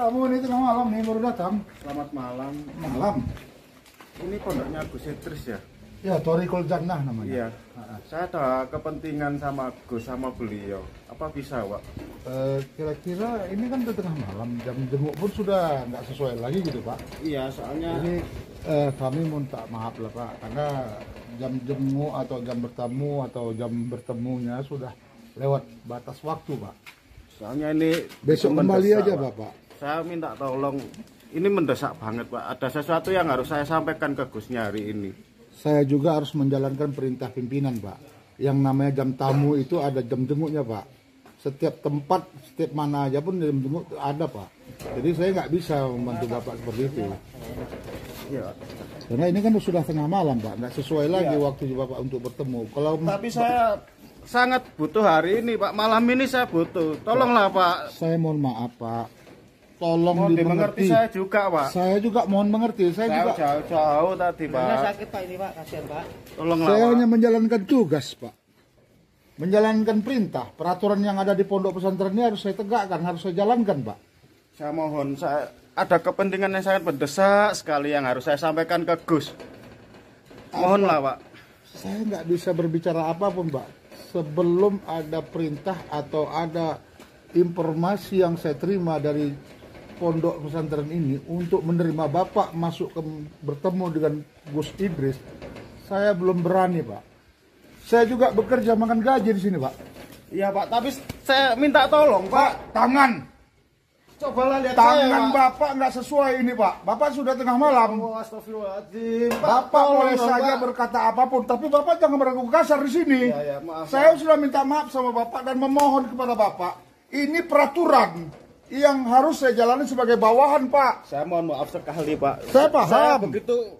Kamu ini tengah malam nih baru datang. Selamat malam. Malam. Ini pondoknya Gus Idris ya? Ya, Thoriqul Jannah namanya. Iya. Saya ada kepentingan sama Gus sama beliau. Apa bisa, Pak? Kira-kira ini kan udah tengah malam, jam jenguk pun sudah nggak sesuai lagi gitu Pak. Iya, soalnya Jadi kami minta maaf lah Pak, karena jam jenguk atau jam bertamu atau jam bertemunya sudah lewat batas waktu Pak. soalnya ini Besok kembali mendesak, aja Pak. Bapak. Saya minta tolong. Ini mendesak banget, Pak. Ada sesuatu yang harus saya sampaikan ke Gusnya hari ini. Saya juga harus menjalankan perintah pimpinan Pak. Yang namanya jam tamu itu ada jam jenguknya Pak. Setiap tempat, setiap mana aja pun jam jenguk ada Pak. Jadi saya nggak bisa membantu Bapak seperti itu. Iya. Karena ini kan sudah tengah malam Pak, nggak sesuai lagi waktu Bapak untuk bertemu. Kalau Tapi saya sangat butuh hari ini, Pak. Malam ini saya butuh. Tolonglah, Pak. saya mohon maaf Pak, tolong Mohon dimengerti. dimengerti saya juga, Pak. Saya juga mohon mengerti. Saya juga jauh-jauh tadi, Pak. sakit Pak ini Pak, kasihan Pak. Tolonglah, saya Pak. hanya menjalankan tugas Pak, menjalankan perintah. Peraturan yang ada di pondok pesantren ini harus saya tegakkan, harus saya jalankan Pak. Saya mohon, saya ada kepentingan yang sangat mendesak sekali yang harus saya sampaikan ke Gus. Mohonlah, Pak. Saya nggak bisa berbicara apapun Pak sebelum ada perintah atau ada informasi yang saya terima dari pondok pesantren ini untuk menerima Bapak masuk ke bertemu dengan Gus Idris. Saya belum berani Pak. Saya juga bekerja makan gaji di sini Pak. Iya, Pak, tapi saya minta tolong, Pak. Tangan Cobalah lihat tangan saya, Pak. Bapak nggak sesuai ini Pak. Bapak sudah tengah malam. Oh, astagfirullahaladzim. Bapak boleh tolong, saja Pak. berkata apapun, tapi Bapak jangan berlaku kasar di sini. Ya, maaf, Saya Pak. sudah minta maaf sama Bapak dan memohon kepada Bapak. Ini peraturan yang harus saya jalani sebagai bawahan, Pak. Saya mohon maaf sekali, Pak. Saya paham. Saya begitu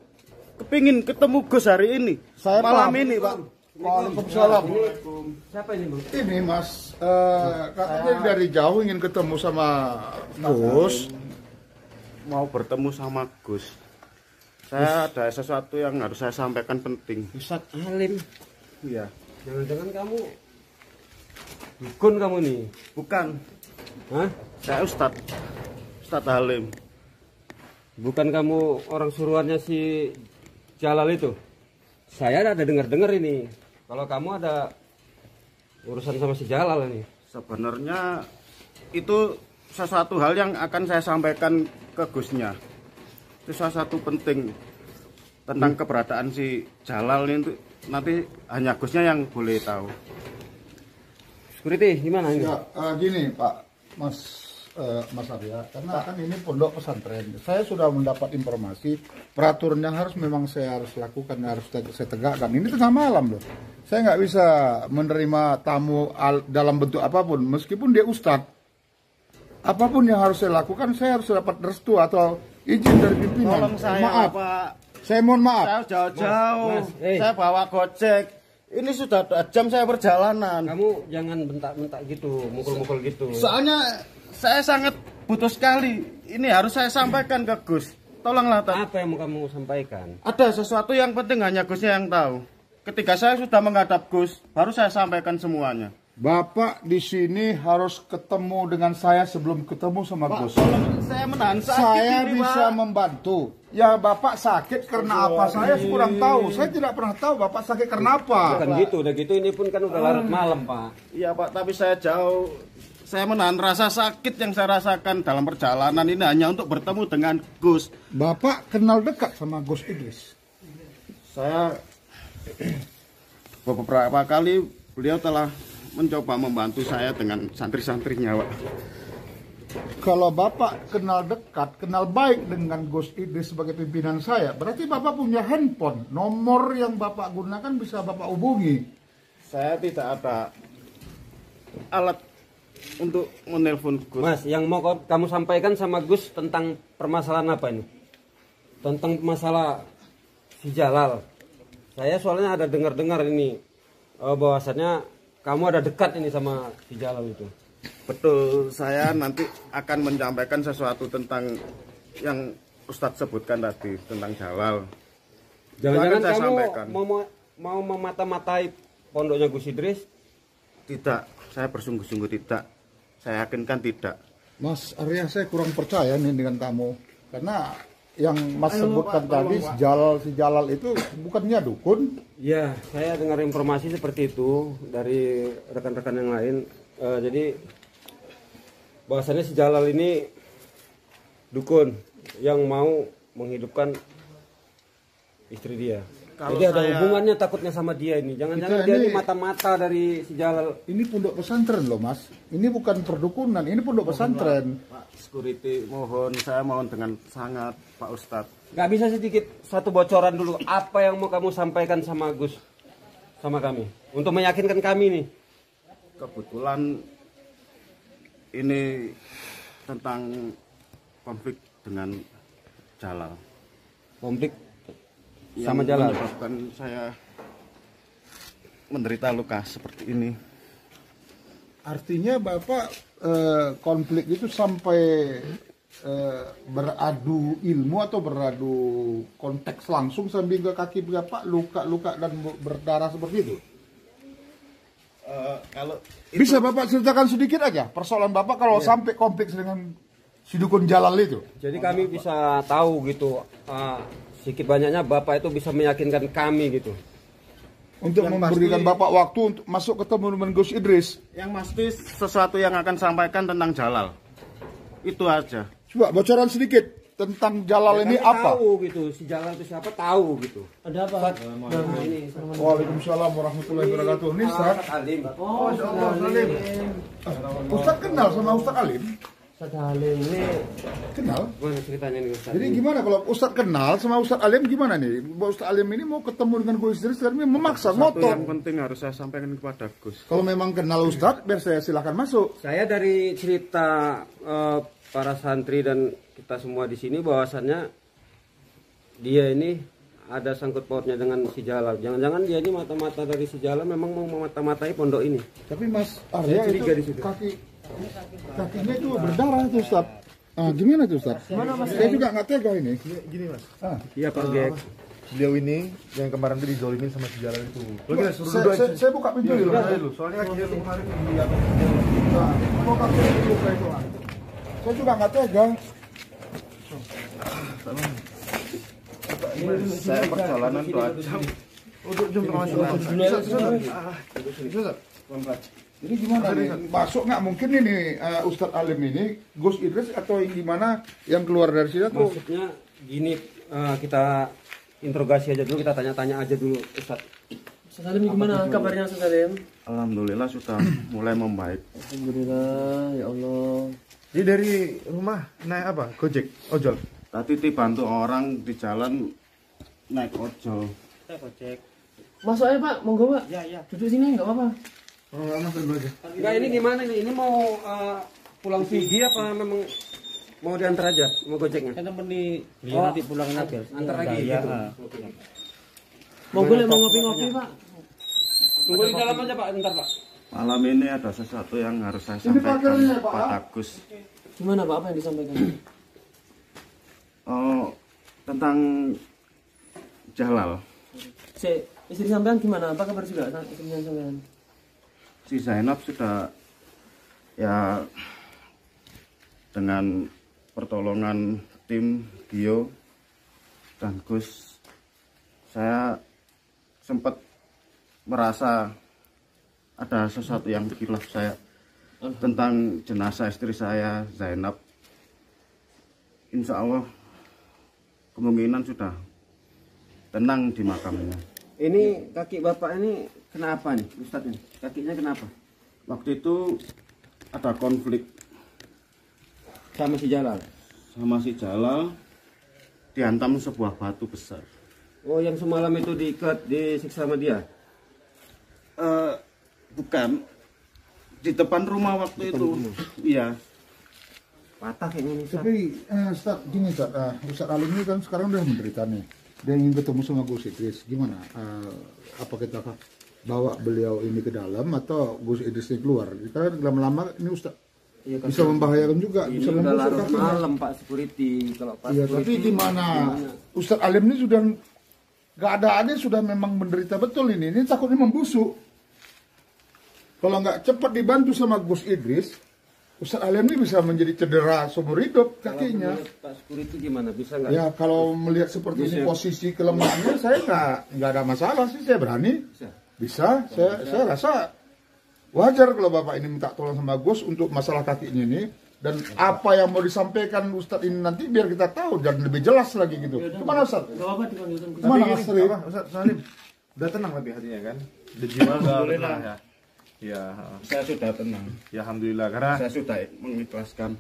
kepingin ketemu Gus hari ini. Saya malam paham. ini, Pak. Waalaikumsalam. Siapa ini Bu? Ini Mas, katanya dari jauh ingin ketemu sama Gus. Mau bertemu sama Gus. Saya ada sesuatu yang harus saya sampaikan penting. Ustadz Alim. Iya. Jangan-jangan kamu dukun kamu nih. Bukan. Hah? Saya Ustadz Halim. Bukan kamu orang suruhannya si Jalal itu? Saya ada dengar-dengar ini. Kalau kamu ada urusan sama si Jalal ini. Sebenarnya itu sesuatu hal yang akan saya sampaikan ke Gusnya. Itu sesuatu penting tentang keberadaan si Jalal ini. Nanti hanya Gusnya yang boleh tahu. Security gimana ini? Ya, gini Pak, Mas Arya, karena kan ini pondok pesantren. Saya sudah mendapat informasi peraturan yang memang saya harus lakukan, harus saya tegakkan. Ini tengah malam loh. Saya nggak bisa menerima tamu dalam bentuk apapun, meskipun dia ustadz. Apapun yang harus saya lakukan, saya harus dapat restu atau izin dari pimpinan. Tolong saya, Maaf, Pak. saya mohon maaf. Saya jauh-jauh. Mas, Saya bawa gojek. Ini sudah 2 jam saya perjalanan. Kamu jangan bentak-bentak gitu, mukul-mukul gitu. Soalnya saya sangat butuh sekali. Ini harus saya sampaikan ke Gus. Tolonglah, Tat. Apa yang mau kamu sampaikan? Ada sesuatu yang penting hanya Gusnya yang tahu. Ketika saya sudah menghadap Gus, baru saya sampaikan semuanya. Bapak di sini harus ketemu dengan saya sebelum ketemu sama Gus. Saya menahan sakit Saya ini, bisa Pak. membantu. Ya Bapak sakit karena apa? Saya kurang tahu. Saya tidak pernah tahu Bapak sakit karena apa. Bukan gitu, udah gitu ini pun kan udah larut malam, Pak. Iya, Pak, tapi saya jauh. Saya menahan rasa sakit yang saya rasakan dalam perjalanan ini hanya untuk bertemu dengan Gus. Bapak kenal dekat sama Gus Idris. Saya beberapa kali beliau telah mencoba membantu saya dengan santri-santrinya, Pak. Kalau Bapak kenal dekat, kenal baik dengan Gus Idris sebagai pimpinan saya, berarti Bapak punya handphone. Nomor yang Bapak gunakan bisa Bapak hubungi. Saya tidak ada alat untuk menelpon Gus. Mas, yang mau kamu sampaikan sama Gus tentang permasalahan apa ini? Tentang masalah si Jalal. Saya soalnya ada dengar-dengar ini bahwasannya kamu ada dekat ini sama si Jalal itu. Betul, saya nanti akan menyampaikan sesuatu tentang yang Ustadz sebutkan tadi tentang Jalal. Jangan-jangan Itu akan saya kamu sampaikan. mau memata-matai pondoknya Gus Idris? Tidak, saya bersungguh-sungguh tidak. Saya yakinkan tidak. Mas Arya, saya kurang percaya nih dengan kamu. Karena yang Mas Ayo, sebutkan Pak, tadi, tolong, si Jalal itu bukannya dukun. Ya, saya dengar informasi seperti itu dari rekan-rekan yang lain. Jadi bahwasannya si Jalal ini dukun yang mau menghidupkan istri dia. Kalau Jadi ada saya- hubungannya takutnya sama dia ini. Jangan-jangan Kita dia ini- ini mata-mata dari si Jalal. Ini pondok pesantren loh Mas. Ini bukan perdukunan, ini pondok pesantren. Pak security, saya mohon dengan sangat Pak Ustadz. Gak bisa sedikit satu bocoran dulu apa yang mau kamu sampaikan sama Gus, sama kami, untuk meyakinkan kami nih. Kebetulan ini tentang konflik dengan Jalal. Konflik Yang sama Jalal. menyebabkan saya menderita luka seperti ini. Artinya Bapak konflik itu sampai beradu ilmu atau beradu konteks langsung sambil ke kaki Bapak luka-luka dan berdarah seperti itu? Kalau Bisa Bapak ceritakan sedikit aja persoalan Bapak kalau sampai konflik dengan si dukun Jalal itu? Jadi kami bisa tahu gitu, sedikit banyaknya Bapak itu bisa meyakinkan kami gitu. Untuk Yang memberikan pasti- Bapak waktu untuk masuk ketemu dengan Gus Idris. yang pasti sesuatu yang akan sampaikan tentang Jalal. Itu aja. Coba bocoran sedikit tentang Jalal ini Kami apa? tahu gitu, si Jalal itu siapa tahu gitu. Ada apa? Ini Waalaikumsalam warahmatullahi wabarakatuh. Ini Ustaz. Alim. Oh, Ustaz Halim. Ustaz kenal sama Ustaz Alim? Ustaz Halim ini Kenal. Gimana ceritanya nih Ustaz? Jadi gimana kalau Ustaz kenal sama Ustaz Alim gimana nih? Ustaz Alim ini mau ketemu dengan Gus Idris tapi memaksa Satu ngotot. yang penting harus saya sampaikan kepada Gus. Kalau memang kenal Ustaz, biar saya silahkan masuk. Saya dari cerita para santri dan kita semua di sini bahwasannya dia ini ada sangkut pautnya dengan si Jalal. Jangan-jangan dia ini mata-mata dari si Jalal memang mau memata-matai pondok ini. Tapi Mas Arya Saya curiga di itu situ. kakinya itu berdarah itu Ustaz. Gimana tuh Ustaz? Saya juga nggak tega ini. Gini mas, Iya Pak Gek. beliau ini yang kemarin tuh dizolimin sama si Jalal itu. Oke, suruh Saya, duduk saya, aja. saya buka pintu dulu. Dulu, soalnya dia tuh kemarin lihat. Mau kaki dulu kayak itu. Saya juga nggak tega. Saya perjalanan 2 jam. Untuk jam tengah Jadi gimana nih? Masuk nggak mungkin ini Ustadz Alim ini Gus Idris atau yang gimana yang keluar dari sini tuh? Maksudnya gini, kita interogasi aja dulu, kita tanya-tanya aja dulu Ustaz. Ustaz Halim gimana kabarnya Ustaz Halim? Alhamdulillah sudah mulai membaik. Alhamdulillah, ya Allah. Jadi dari rumah naik apa? Gojek, ojol. Tadi dibantu orang di jalan naik ojol. Masuk aja Pak, monggo Pak. Ya. Duduk sini nggak apa-apa. Oh, mas dulu aja. Enggak, ini gimana nih? Ini mau pulang pergi apa memang mau diantar aja? Mau gojeknya? Kan temen di nanti pulangin aja. Antar lagi gitu. Monggo lek mau ngopi-ngopi Pak. Tunggu di dalam aja Pak, bentar Pak. Malam ini ada sesuatu yang harus saya Ini sampaikan pakaiannya, Pak. kepada Gus. Gimana Pak, apa yang disampaikan? Oh, tentang Jalal. Istri sampean gimana? Apa kabar juga istrinya sampean? Si Zainab sudah ya dengan pertolongan tim Gio dan Gus, saya sempat merasa ada sesuatu yang khilaf saya tentang jenazah istri saya Zainab. Insya Allah kemungkinan sudah tenang di makamnya. Ini kaki Bapak ini kenapa nih Ustaz ini? Kakinya kenapa? Waktu itu ada konflik Sama si Jalal. sama si Jalal, dihantam sebuah batu besar. Oh, yang semalam itu diikat, disiksa sama dia? Bukan, di depan rumah waktu itu. Iya. Patah kayaknya nih Ustaz. Tapi Ustaz, gini Ustaz, Ustaz Alim ini kan sekarang udah menderita nih. Dia ingin ketemu sama Gus Idris. Gimana? Apa kita bawa beliau ini ke dalam atau Gus Idrisnya keluar? Karena lama-lama ini Ustaz Iya, kan. bisa membahayakan juga. Ini Bisa udah membusuk larut kakinya. malam Pak security. Kalau Pak Iya, security, tapi gimana? Ustaz Alim ini sudah keadaannya sudah memang menderita betul ini. Ini takutnya membusuk. Kalau nggak cepat dibantu sama Gus Idris, Ustadz Alim ini bisa menjadi cedera seumur hidup kakinya. Pak Syukur itu gimana? Bisa nggak? Ya kalau melihat seperti ini posisi kelemahannya, saya nggak ada masalah sih, saya berani. Bisa. Saya rasa wajar kalau Bapak ini minta tolong sama Gus untuk masalah kakinya ini. Dan apa yang mau disampaikan Ustadz ini nanti biar kita tahu dan lebih jelas lagi gitu. Gimana Ustadz? Gimana Mas Ri? Ustaz Salim, udah tenang tapi hatinya kan? Udah jiwa udah tenang ya. Ya, Saya sudah tenang. ya alhamdulillah karena Saya sudah mengikhlaskan.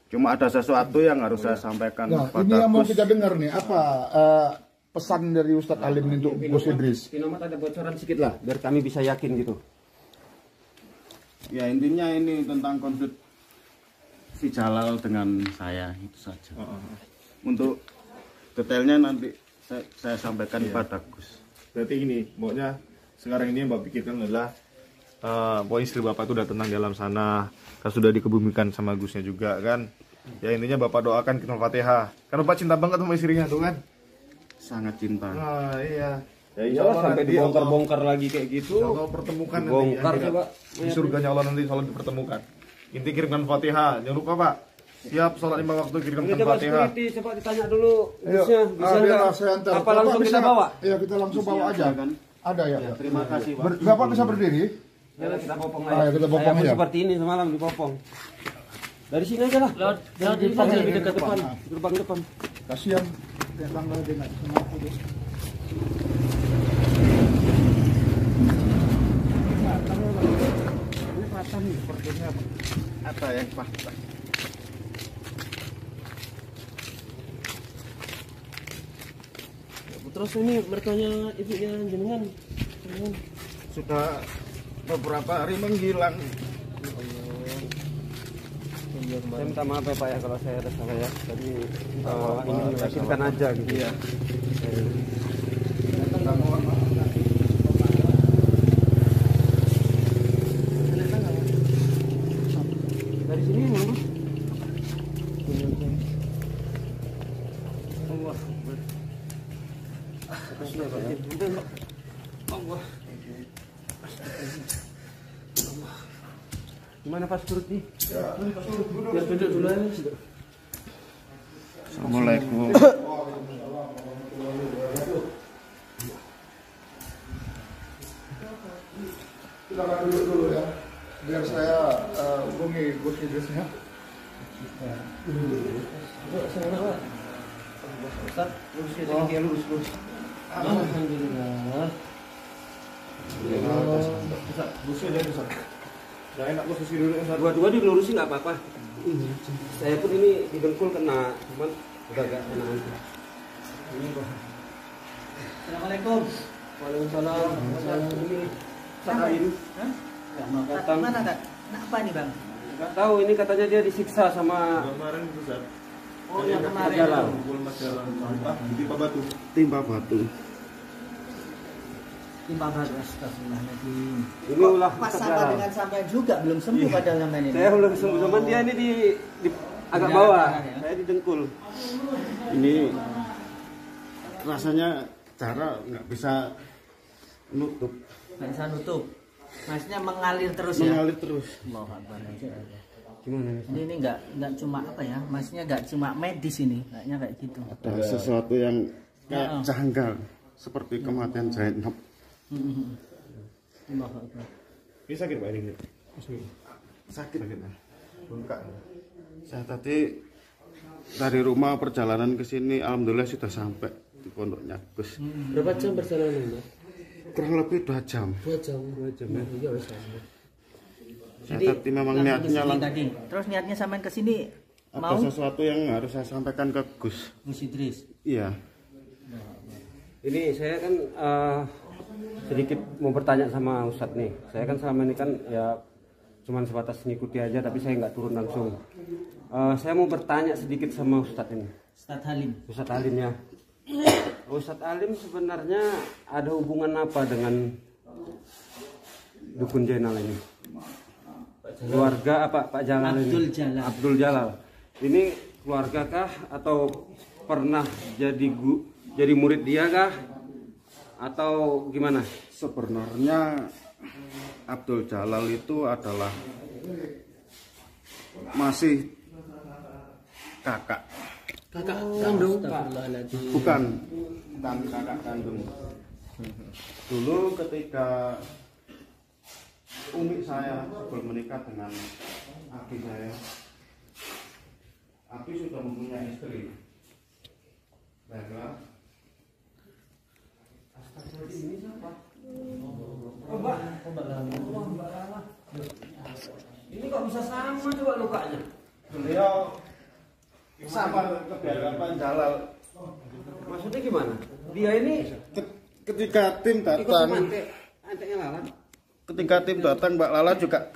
Cuma ada sesuatu yang harus saya sampaikan Nah, kepada ini yang mau Gus. kita dengar nih, apa pesan dari Ustadz Alim untuk Gus Idris? Pinomat ada bocoran sedikit lah, biar kami bisa yakin gitu. Ya intinya ini tentang konflik si Jalal dengan saya itu saja. Untuk detailnya nanti saya sampaikan kepada Gus. berarti gini, pokoknya sekarang ini yang Bapak pikirkan adalah pokoknya istri Bapak itu udah tenang di alam sana, kan sudah dikebumikan sama Gusnya juga kan. Ya intinya Bapak doakan kita Al-Fatihah. Kan Bapak cinta banget sama istrinya tuh kan? Sangat cinta. Ah iya. Ya Ya sampai nanti dibongkar-bongkar lagi kayak gitu. Allah pertemukan Bongkar nanti. coba. Di surganya Allah nanti selalu dipertemukan. Inti kirimkan Fatihah. Jangan lupa Pak. Siap sholat 5 waktu Ini kirimkan coba Fatihah. security, coba ditanya dulu Ayo, busnya, bisa biarlah nggak? saya antar. Apa Bapak langsung bisa- kita bawa? Iya, kita langsung bawa aja. Kan? Ada ya. Terima kasih Pak. Bapak bisa berdiri? Ya kita popong Ah, ya, kita popong Saya pun aja. seperti ini semalam dipopong. Dari sini aja lah. Dari depan lebih dekat depan. Gerbang depan. Kasihan tetangga dia nggak bisa mampu dia. Ini patah nih sepertinya. Ada yang patah. Terus ini mertuanya ibunya jenengan. Sudah beberapa hari menghilang. Saya minta maaf ya Pak ya kalau saya ada salah ya. Tadi ini meyakinkan aja gitu. Iya. Dari sini Mas. Gimana Pak Security? Biar duduk dulu aja. Assalamualaikum. Silakan duduk dulu ya. Biar saya hubungi Gus Idrisnya. Alhamdulillah. Gak enak posisi dulu Ustaz. Dua-dua dilurusin nggak apa-apa. Saya pun ini didengkul kena, cuman udah gak kena aja. Assalamualaikum. Waalaikumsalam. Ini Sakain. Datang. Mana Kak? Kenapa nih Bang? Nggak tahu ini katanya dia disiksa sama Kemarin itu Ustaz. Oh yang kemarin. Jalan. Pukul Mas Jalan sampah di Pak Batu. Timpa batu. Timpa batu. Astagfirullahaladzim. Ini ulah Pas sama Jalan. dengan sampai juga belum sembuh padahal yang ini. Saya belum sembuh, cuman dia ini di agak Jalan bawah. kanan ya? Saya didengkul. Ini rasanya cara nggak bisa nutup, Nggak bisa nutup. Maksudnya mengalir terus ya. mengalir terus. Allahu Akbar. Gimana? Ini nggak cuma apa ya? Maksudnya nggak cuma medis ini, kayaknya kayak gitu. Ada sesuatu yang kayak Ya. janggal seperti kematian Zainab. Allahu Akbar. Ini sakit Pak ini. Sakit. Bengkak. Saya tadi dari rumah perjalanan ke sini, alhamdulillah sudah sampai di pondoknya Gus. Berapa jam perjalanan Mas? Kurang lebih 2 jam. 2 jam. 2 jam. Iya wes. Saya tadi memang langsung niatnya kesini tadi. Terus niatnya sampean ke sini ada mau sesuatu yang harus saya sampaikan ke Gus. Gus Idris. Iya. Ini saya kan sedikit mau bertanya sama Ustadz nih. Saya kan selama ini kan ya cuman sebatas ngikuti aja, tapi saya nggak turun langsung. Saya mau bertanya sedikit sama Ustadz ini. Ustadz Halim. Ustadz Alim ya. Ustadz Alim sebenarnya ada hubungan apa dengan Dukun Jainal ini? Keluarga apa Pak Jalal ini? Abdul Jalal. Abdul Jalal. Ini keluarga kah atau pernah jadi murid dia kah? Atau gimana? Sebenarnya Abdul Jalal itu adalah masih kakak. Kakak kandung, Pak. Bukan kakak kandung. Dulu ketika umi saya sebelum menikah dengan Abi saya, Abi sudah mempunyai istri. Baiklah. Astagfirullahaladzim, ini siapa? Mbak. Ini kok bisa sama coba lukanya? Beliau sama kebiadaban Jalal. Maksudnya gimana? Dia ini Ketika tim datang, Mbak Lala juga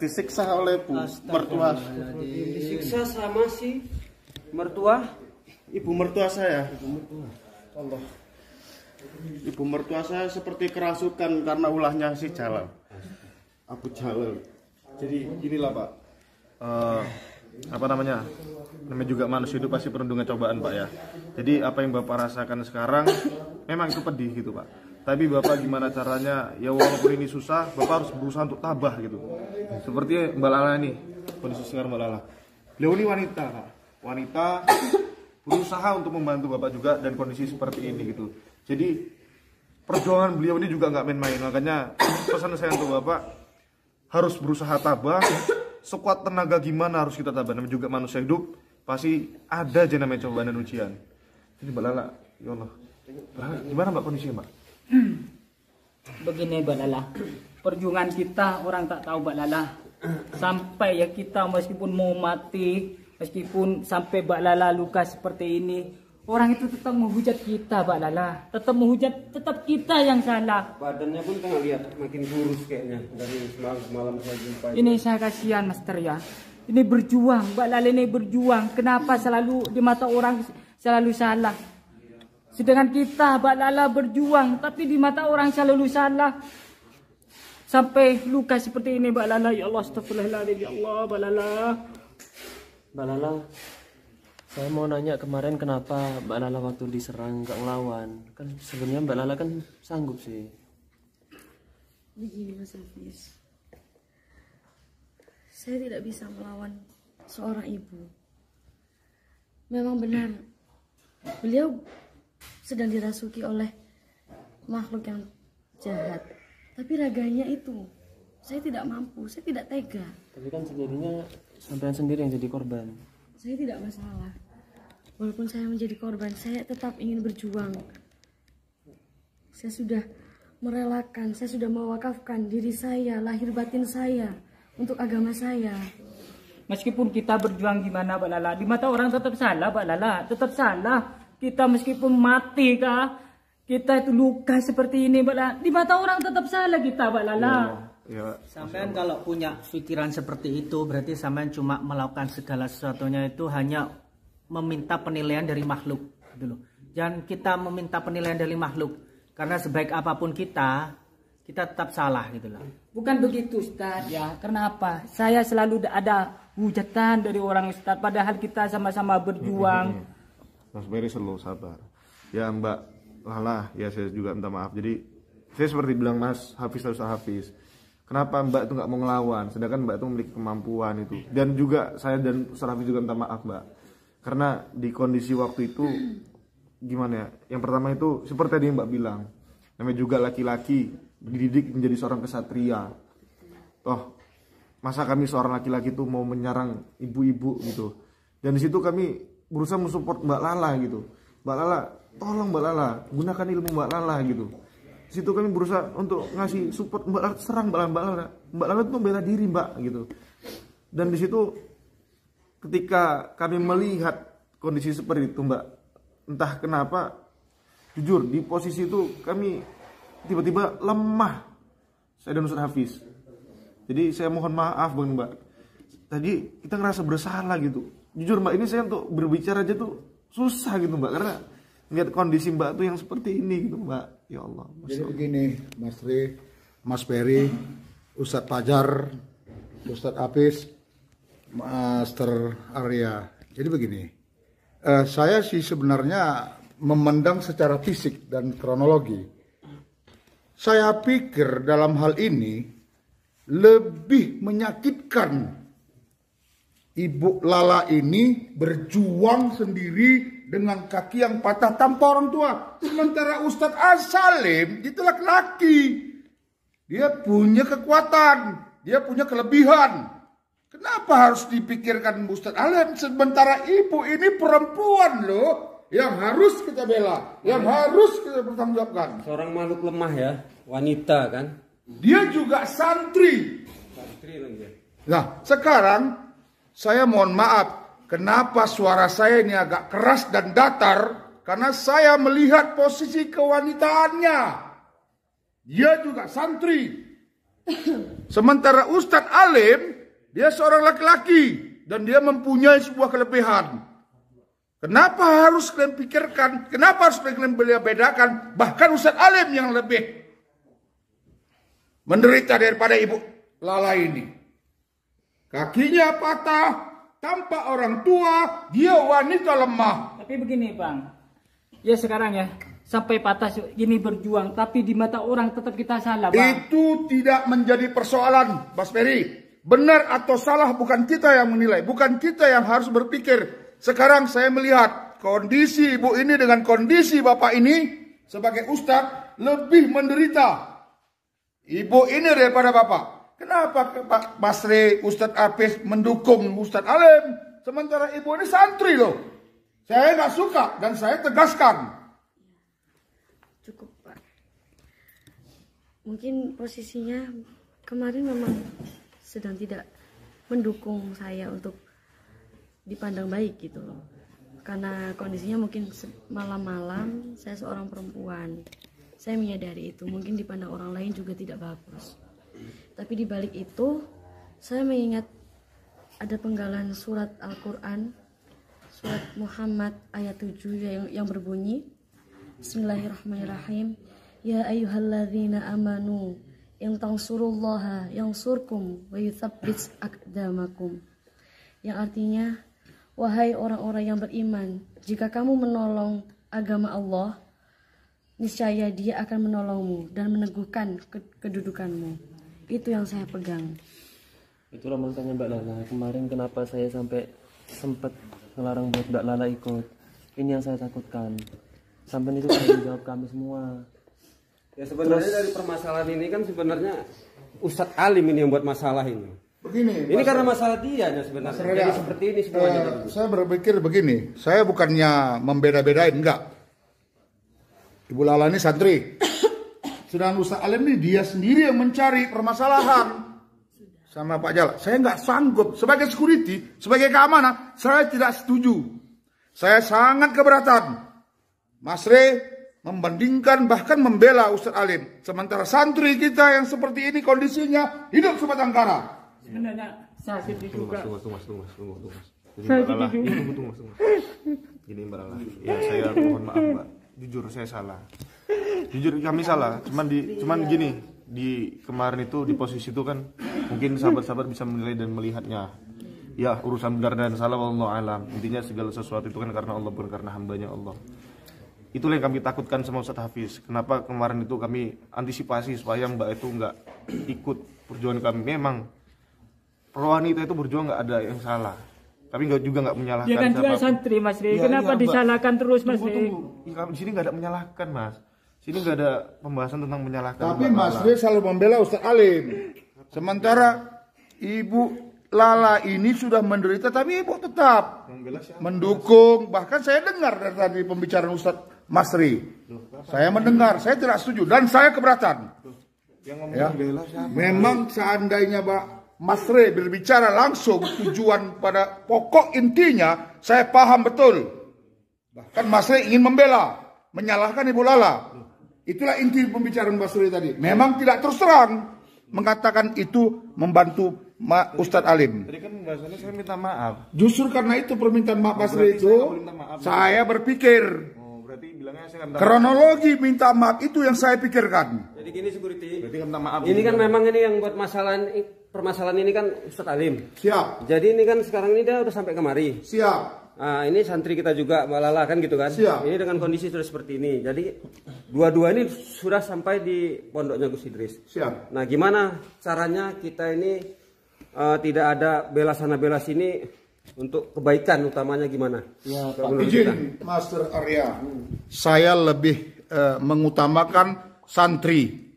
disiksa oleh Bu mertua. disiksa sama si mertua. Ibu mertua saya. Allah. Ibu mertua saya seperti kerasukan karena ulahnya si Jalal. Abu Jalal. Jadi inilah Pak. Apa namanya juga manusia itu pasti penuh dengan cobaan Pak ya. Jadi apa yang Bapak rasakan sekarang memang itu pedih gitu Pak, tapi Bapak gimana caranya ya, walaupun ini susah Bapak harus berusaha untuk tabah gitu. Seperti Mbak Lala ini, kondisi sekarang Mbak Lala, beliau ini wanita Pak, wanita berusaha untuk membantu Bapak juga dan kondisi seperti ini gitu. Jadi perjuangan beliau ini juga nggak main-main, makanya pesan saya untuk Bapak harus berusaha tabah. Sekuat tenaga gimana harus kita tabah, namanya juga manusia hidup pasti ada aja namanya cobaan dan ujian. Jadi Mbak Lala, ya Allah, gimana Mbak kondisinya Mbak? Begini Mbak Lala, perjuangan kita orang tak tahu Mbak Lala. Sampai ya kita meskipun mau mati, meskipun sampai Mbak Lala luka seperti ini, orang itu tetap menghujat kita Mbak Lala, tetap menghujat, tetap kita yang salah. Badannya pun tengah lihat makin kurus kayaknya dari semalam saya jumpa. Ini saya kasihan Master ya. Ini berjuang, Mbak Lala ini berjuang. Kenapa selalu di mata orang selalu salah? Sedangkan kita Mbak Lala berjuang, tapi di mata orang selalu salah. Sampai luka seperti ini Mbak Lala. Ya Allah, astagfirullahaladzim. Ya Allah, Mbak Lala. Mbak Lala, saya mau nanya kemarin kenapa Mbak Lala waktu diserang gak ngelawan? Kan sebenarnya Mbak Lala kan sanggup sih. Begini Mas Hafiz, saya tidak bisa melawan seorang ibu. Memang benar, beliau sedang dirasuki oleh makhluk yang jahat. Tapi raganya itu, saya tidak mampu, saya tidak tega. Tapi kan sejadinya sampean sendiri yang jadi korban. Saya tidak masalah. Walaupun saya menjadi korban, saya tetap ingin berjuang. Saya sudah merelakan, saya sudah mewakafkan diri saya, lahir batin saya untuk agama saya. Meskipun kita berjuang gimana Mbak Lala, di mata orang tetap salah Mbak Lala, tetap salah. Kita meskipun mati kah, kita itu luka seperti ini Mbak Lala, di mata orang tetap salah kita Mbak Lala. Ya, Sampean kalau punya pikiran seperti itu berarti sampean cuma melakukan segala sesuatunya itu hanya meminta penilaian dari makhluk gitu loh. Jangan kita meminta penilaian dari makhluk, karena sebaik apapun kita tetap salah gitu loh. Bukan begitu Ustaz ya. Kenapa? Saya selalu ada hujatan dari orang Ustaz, padahal kita sama-sama berjuang. Mas Beri selalu sabar. Ya Mbak Lala, ya saya juga minta maaf. Jadi saya seperti bilang Mas Hafiz harus Hafiz. Kenapa Mbak itu nggak mau ngelawan, sedangkan Mbak itu memiliki kemampuan itu. Dan juga saya dan Ustaz Hafiz juga minta maaf Mbak, karena di kondisi waktu itu gimana ya? Yang pertama itu seperti tadi yang Mbak bilang, namanya juga laki-laki dididik menjadi seorang kesatria. Toh masa kami seorang laki-laki itu mau menyerang ibu-ibu gitu. Dan di situ kami berusaha mensupport Mbak Lala gitu. Mbak Lala, tolong Mbak Lala, gunakan ilmu Mbak Lala gitu. Di situ kami berusaha untuk ngasih support Mbak Lala, serang Mbak Lala. Mbak Lala itu membela diri Mbak gitu. Dan di situ ketika kami melihat kondisi seperti itu Mbak, entah kenapa jujur di posisi itu kami tiba-tiba lemah, saya dan Ustaz Hafiz. Jadi saya mohon maaf Bang Mbak, tadi kita ngerasa bersalah gitu. Jujur Mbak, ini saya untuk berbicara aja tuh susah gitu Mbak, karena lihat kondisi Mbak tuh yang seperti ini gitu Mbak. Ya Allah. Jadi begini Mas Tri, Mas Peri, Ustadz Fajar, Ustadz Hafiz, Master Arya. Jadi begini, saya sih sebenarnya memandang secara fisik dan kronologi. Saya pikir dalam hal ini lebih menyakitkan Ibu Lala ini berjuang sendiri dengan kaki yang patah tanpa orang tua. Sementara Ustadz As-Salim itu laki-laki. Dia punya kekuatan, dia punya kelebihan. Kenapa harus dipikirkan Ustadz Alim? Sementara ibu ini perempuan loh, yang harus kita bela, yang harus kita bertanggungjawabkan. Seorang makhluk lemah ya, wanita kan. Dia juga santri. Santri lagi. Nah, sekarang saya mohon maaf, kenapa suara saya ini agak keras dan datar? Karena saya melihat posisi kewanitaannya. Dia juga santri. Sementara Ustadz Alim, dia seorang laki-laki dan dia mempunyai sebuah kelebihan. Kenapa harus kalian pikirkan? Kenapa harus kalian bedakan? Bahkan Ustadz Alim yang lebih menderita daripada Ibu Lala ini. Kakinya patah, tanpa orang tua, dia wanita lemah. Tapi begini Bang, ya sekarang ya, sampai patah gini berjuang, tapi di mata orang tetap kita salah Bang. Itu tidak menjadi persoalan, Mas Ferry. Benar atau salah bukan kita yang menilai, bukan kita yang harus berpikir. Sekarang saya melihat kondisi ibu ini dengan kondisi bapak ini sebagai ustadz lebih menderita ibu ini daripada bapak. Kenapa Pak Basri, Ustadz Apis mendukung Ustadz Alim, sementara ibu ini santri loh. Saya nggak suka dan saya tegaskan. Cukup Pak. Mungkin posisinya kemarin memang sedang tidak mendukung saya untuk dipandang baik gitu loh. Karena kondisinya mungkin malam-malam, saya seorang perempuan. Saya menyadari itu, mungkin dipandang orang lain juga tidak bagus. Tapi di balik itu, saya mengingat ada penggalan surat Al-Quran, surat Muhammad ayat 7 yang berbunyi, Bismillahirrahmanirrahim, Ya ayyuhalladzina amanu, in tansurullaha yansurkum wa yuthabbit aqdamakum. Yang artinya, wahai orang-orang yang beriman, jika kamu menolong agama Allah, niscaya Dia akan menolongmu dan meneguhkan kedudukanmu. Itu yang saya pegang. Itulah makanya Mbak Lala, kemarin kenapa saya sampai sempat ngelarang buat Mbak Lala ikut. Ini yang saya takutkan. Sampai itu tanggung jawab kami semua. Ya sebenarnya dari permasalahan ini kan sebenarnya Ustadz Alim ini yang buat masalah ini. Begini, ini karena masalah dia sebenarnya. Jadi seperti ini semuanya. Saya berpikir begini, saya bukannya membeda-bedain, enggak. Ibu Lala ini santri. Sedangkan Ustadz Alim ini dia sendiri yang mencari permasalahan sama Pak Jalal. Saya nggak sanggup sebagai security, sebagai keamanan, saya tidak setuju. Saya sangat keberatan. Mas Re membandingkan bahkan membela Ustadz Alim. Sementara santri kita yang seperti ini kondisinya hidup sebatang kara. Sebenarnya saya sedih juga. Tunggu. Gini Mbak Lala, ya saya mohon maaf Mbak. Jujur saya salah. Jujur kami salah. Cuman gini, di kemarin itu di posisi itu kan mungkin sahabat-sahabat bisa menilai dan melihatnya. Ya, urusan benar dan salah wallahu alam. Intinya segala sesuatu itu kan karena Allah, bukan karena hambanya Allah. Itulah yang kami takutkan sama Ustadz Hafiz. Kenapa kemarin itu kami antisipasi supaya Mbak itu nggak ikut perjuangan kami. Memang wanita itu berjuang nggak ada yang salah. Tapi nggak menyalahkan. Dia kan juga santri Mas Ri. Kenapa disalahkan terus Mas Ri? Di sini nggak ada menyalahkan Mas. Sini nggak ada pembahasan tentang menyalahkan. Tapi Mas Ri selalu membela Ustadz Alim. Sementara Ibu Lala ini sudah menderita, tapi Ibu tetap mendukung. Bahkan saya dengar dari tadi pembicaraan Ustadz Mas Ri. Saya mendengar, saya tidak setuju dan saya keberatan. Ya. Memang seandainya Pak Mas Re berbicara langsung tujuan pada pokok intinya saya paham betul. Bahkan Mas Re ingin membela, menyalahkan Ibu Lala. Itulah inti pembicaraan Mas Re tadi. Memang tidak terus terang mengatakan itu membantu Ustadz Alim. Tadi kan pembahasannya saya minta maaf. Justru karena itu permintaan maaf Mas Re itu saya berpikir. Berarti bilangnya saya minta kronologi minta maaf itu yang saya pikirkan. Jadi gini security. Berarti minta maaf. Ini kan memang ini yang buat permasalahan ini kan Ustadz Alim. Siap. Jadi ini kan sekarang ini dia udah sampai kemari. Siap. Nah, ini santri kita juga Mbak Lala kan gitu kan. Siap. Ini dengan kondisi sudah seperti ini. Jadi dua-dua ini sudah sampai di pondoknya Gus Idris. Siap. Nah, gimana caranya kita ini tidak ada bela sana bela sini untuk kebaikan utamanya gimana? Ya, Kalau menurut Izin, kita. Master Arya, saya lebih mengutamakan santri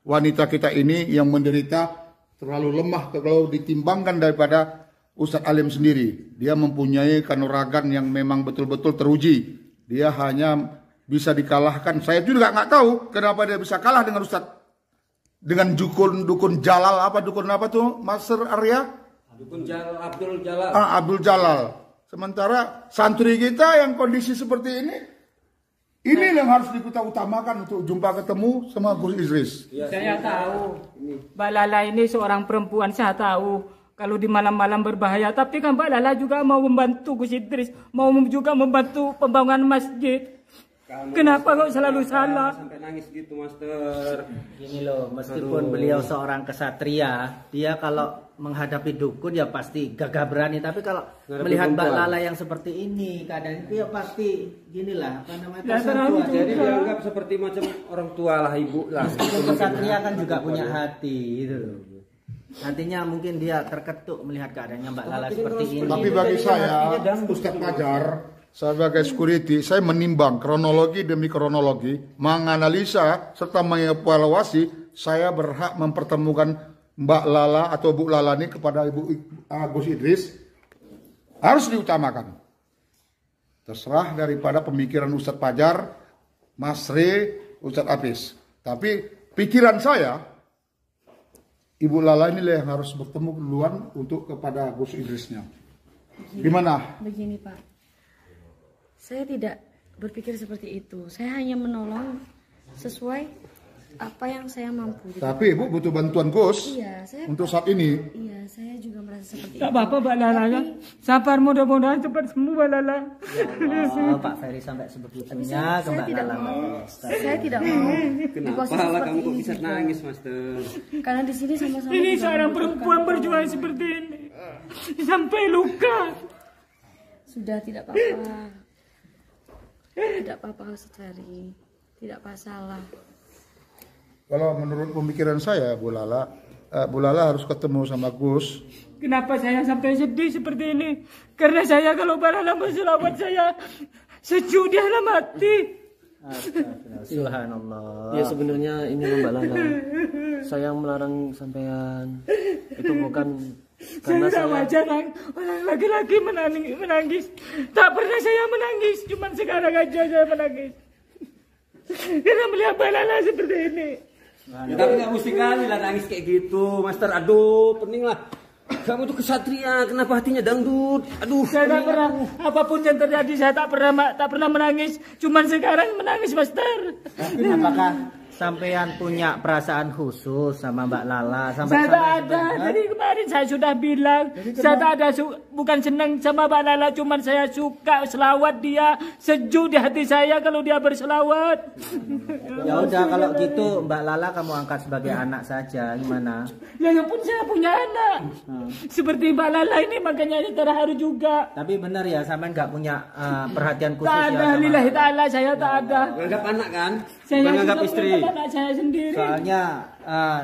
wanita kita ini yang menderita terlalu lemah kalau ditimbangkan daripada Ustadz Alim sendiri. Dia mempunyai kanuragan yang memang betul-betul teruji. Dia hanya bisa dikalahkan. Saya juga nggak tahu kenapa dia bisa kalah dengan Ustadz, dengan dukun Jalal, dukun apa tuh, Master Arya? Dukun Jalal, Abdul Jalal. Abdul Jalal. Sementara santri kita yang kondisi seperti ini yang harus kita utamakan untuk jumpa ketemu sama Gus Idris. Saya tahu Mbak Lala ini seorang perempuan, saya tahu kalau di malam-malam berbahaya. Tapi kan Mbak Lala juga mau membantu Gus Idris, mau juga membantu pembangunan masjid. Kenapa kok selalu salah? Sampai nangis gitu, Master. Gini loh, meskipun beliau seorang kesatria, dia kalau menghadapi dukun ya pasti gagah berani. Tapi kalau melihat Mbak Lala yang seperti ini, keadaan itu ya pasti ginilah, apa namanya, tersentuh. Jadi dianggap seperti macam orang tua lah, ibu lah. Meskipun kesatria kan juga punya hati, gitu loh. Nantinya mungkin dia terketuk melihat keadaannya Mbak Lala seperti ini. Tapi bagi saya, Ustadz Fajar, sebagai security, saya menimbang kronologi demi kronologi, menganalisa serta mengevaluasi. Saya berhak mempertemukan Mbak Lala atau Bu Lala ini kepada Ibu Gus Idris harus diutamakan. Terserah daripada pemikiran Ustadz Fajar, Mas Re, Ustadz Apis. Tapi pikiran saya, Ibu Lala inilah yang harus bertemu duluan untuk kepada Gus Idrisnya. Gimana? Begini Pak, saya tidak berpikir seperti itu. Saya hanya menolong sesuai apa yang saya mampu. Tapi Ibu butuh bantuan Gus. Iya, saya untuk saat ini. Iya, saya juga merasa seperti Tak itu. apa-apa Mbak Lala ya. Sabar, mudah-mudahan cepat sembuh Mbak Lala. Oh, Pak Ferry sampai sebegitunya ke Mbak Lala. Saya tidak mau di Kenapa posisi lah seperti kamu kok ini bisa juga. nangis, Master? Karena di sini sama-sama Ini juga seorang membutuhkan perempuan berjuang pertolongan. seperti ini. Sampai luka. Sudah, tidak apa-apa. Tidak apa-apa Ustaz Ferry. Tidak masalah. Kalau menurut pemikiran saya, Bu Lala harus ketemu sama Gus. Kenapa saya sampai sedih seperti ini? Karena saya kalau Mbak Lala berselawat saya sejuk di dalam hati. Subhanallah. Ya sebenarnya ini loh Mbak Lala, saya yang melarang sampean itu bukan karena Saya saya wajar orang laki-laki menangis. Tak pernah saya menangis, cuma sekarang aja saya menangis. Karena melihat Mbak Lala seperti ini. Ya, tapi nggak mesti kali lah nangis kayak gitu, Master. Aduh, pening lah. Kamu tuh kesatria, kenapa hatinya dangdut? Aduh, Saya tak pernah, apapun yang terjadi saya tak pernah menangis. Cuma sekarang menangis, Master. Apakah sampean punya perasaan khusus sama Mbak Lala? Saya tak ada. Jadi kemarin saya sudah bilang, saya tak ada, bukan senang sama Mbak Lala, cuma saya suka selawat dia, sejuk di hati saya kalau dia berselawat. Ya udah kalau gitu Mbak Lala kamu angkat sebagai anak saja, gimana? Ya pun saya punya anak. Seperti Mbak Lala ini makanya ini terharu juga. Tapi benar ya sampean nggak punya perhatian khusus Tak ya ada, sama- lillahi ta'ala saya tak ada. nganggap anak kan? Saya Bukan nganggap sudah istri. punya anak saya sendiri. Soalnya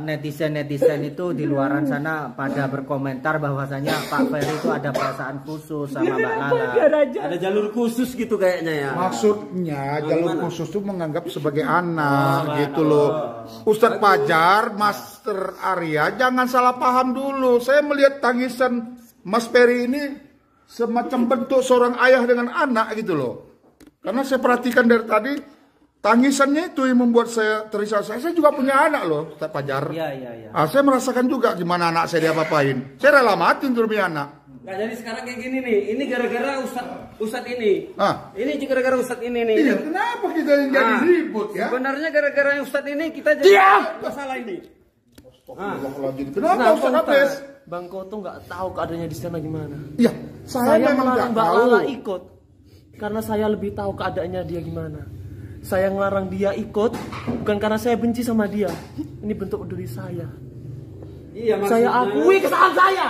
netizen itu di luaran sana pada berkomentar bahwasanya Pak Ferry itu ada perasaan khusus sama Mbak Lala. Biar aja. Ada jalur khusus gitu kayaknya ya. Maksudnya jalur khusus itu menganggap sebagai anak gitu loh. Ustadz Fajar, Master Arya, jangan salah paham dulu. Saya melihat tangisan Mas Ferry ini semacam bentuk seorang ayah dengan anak gitu loh. Karena saya perhatikan dari tadi, tangisannya itu yang membuat saya terisak. Saya juga punya anak loh, Ustadz Fajar. Iya. Saya merasakan juga gimana anak saya diapa-apain. Saya rela mati untuk punya anak. Nah, jadi sekarang kayak gini nih. Ini gara-gara Ustadz ini. Ah. Ini gara-gara Ustadz ini nih. Iya, kenapa kita yang jadi Ah, ribut ya? Sebenarnya gara-gara Ustadz ini kita jadi masalah ini. Kenapa Ustadz Hafiz? Bang Koto nggak tahu keadaannya di sana gimana. Ya, saya memang melarang nggak Mbak tahu. Lala ikut karena saya lebih tahu keadaannya dia gimana. Saya ngelarang dia ikut bukan karena saya benci sama dia. Ini bentuk peduli saya. Iya, Saya akui kesalahan saya.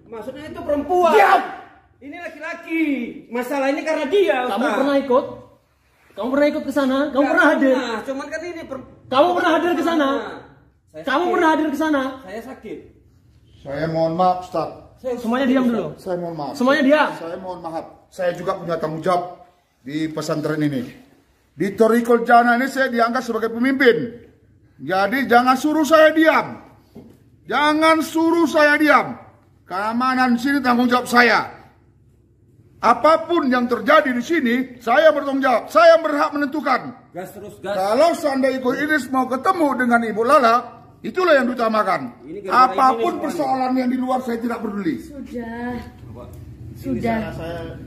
Maksudnya itu perempuan. Diam! Ini laki-laki. Masalah ini karena dia. Kamu Ustaz. pernah ikut? Kamu pernah ikut ke sana? Kamu Nggak pernah hadir? pernah, cuman kan ini Kamu pernah hadir ke sana? Saya Kamu sakit. pernah hadir ke sana? Saya sakit. Saya mohon maaf Ustaz. Semuanya diam dulu. Saya mohon maaf. Semuanya diam. Saya mohon maaf. Saya juga punya tanggung jawab di pesantren ini. Di Thoriqul Jannah ini saya diangkat sebagai pemimpin. Jadi jangan suruh saya diam. Jangan suruh saya diam. Keamanan sini tanggung jawab saya. Apapun yang terjadi di sini, saya bertanggung jawab. Saya berhak menentukan. Gas terus, gas. Kalau seandainya Ibu Idris mau ketemu dengan Ibu Lala, itulah yang diutamakan. Apapun persoalan yang di luar saya tidak peduli. Sudah.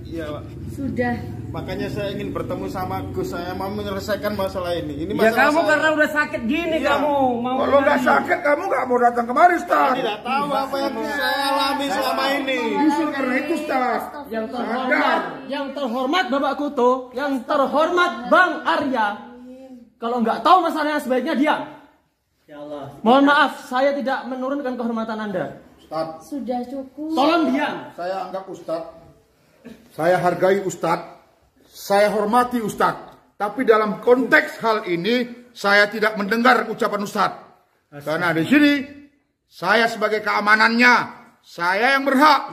Iya, Pak. Sudah. Makanya saya ingin bertemu sama Gus. Saya mau menyelesaikan masalah ini. Ini Ya masalah kamu saya. karena udah sakit gini kamu mau. Kalau nggak sakit kamu nggak mau datang kemari, Ustaz. Tidak tahu apa yang saya alami selama ini. Justru karena itu, Ustaz. Yang terhormat Bapak Kuto, yang terhormat Bang Arya. Kalau nggak tahu masalahnya sebaiknya diam. Ya Allah. Mohon maaf, saya tidak menurunkan kehormatan Anda. Ustaz, Sudah cukup. Tolong diam. saya anggap Ustaz. Saya hargai Ustaz. Saya hormati Ustaz. Tapi dalam konteks hal ini, saya tidak mendengar ucapan Ustaz. Karena di sini, saya sebagai keamanannya, saya yang berhak.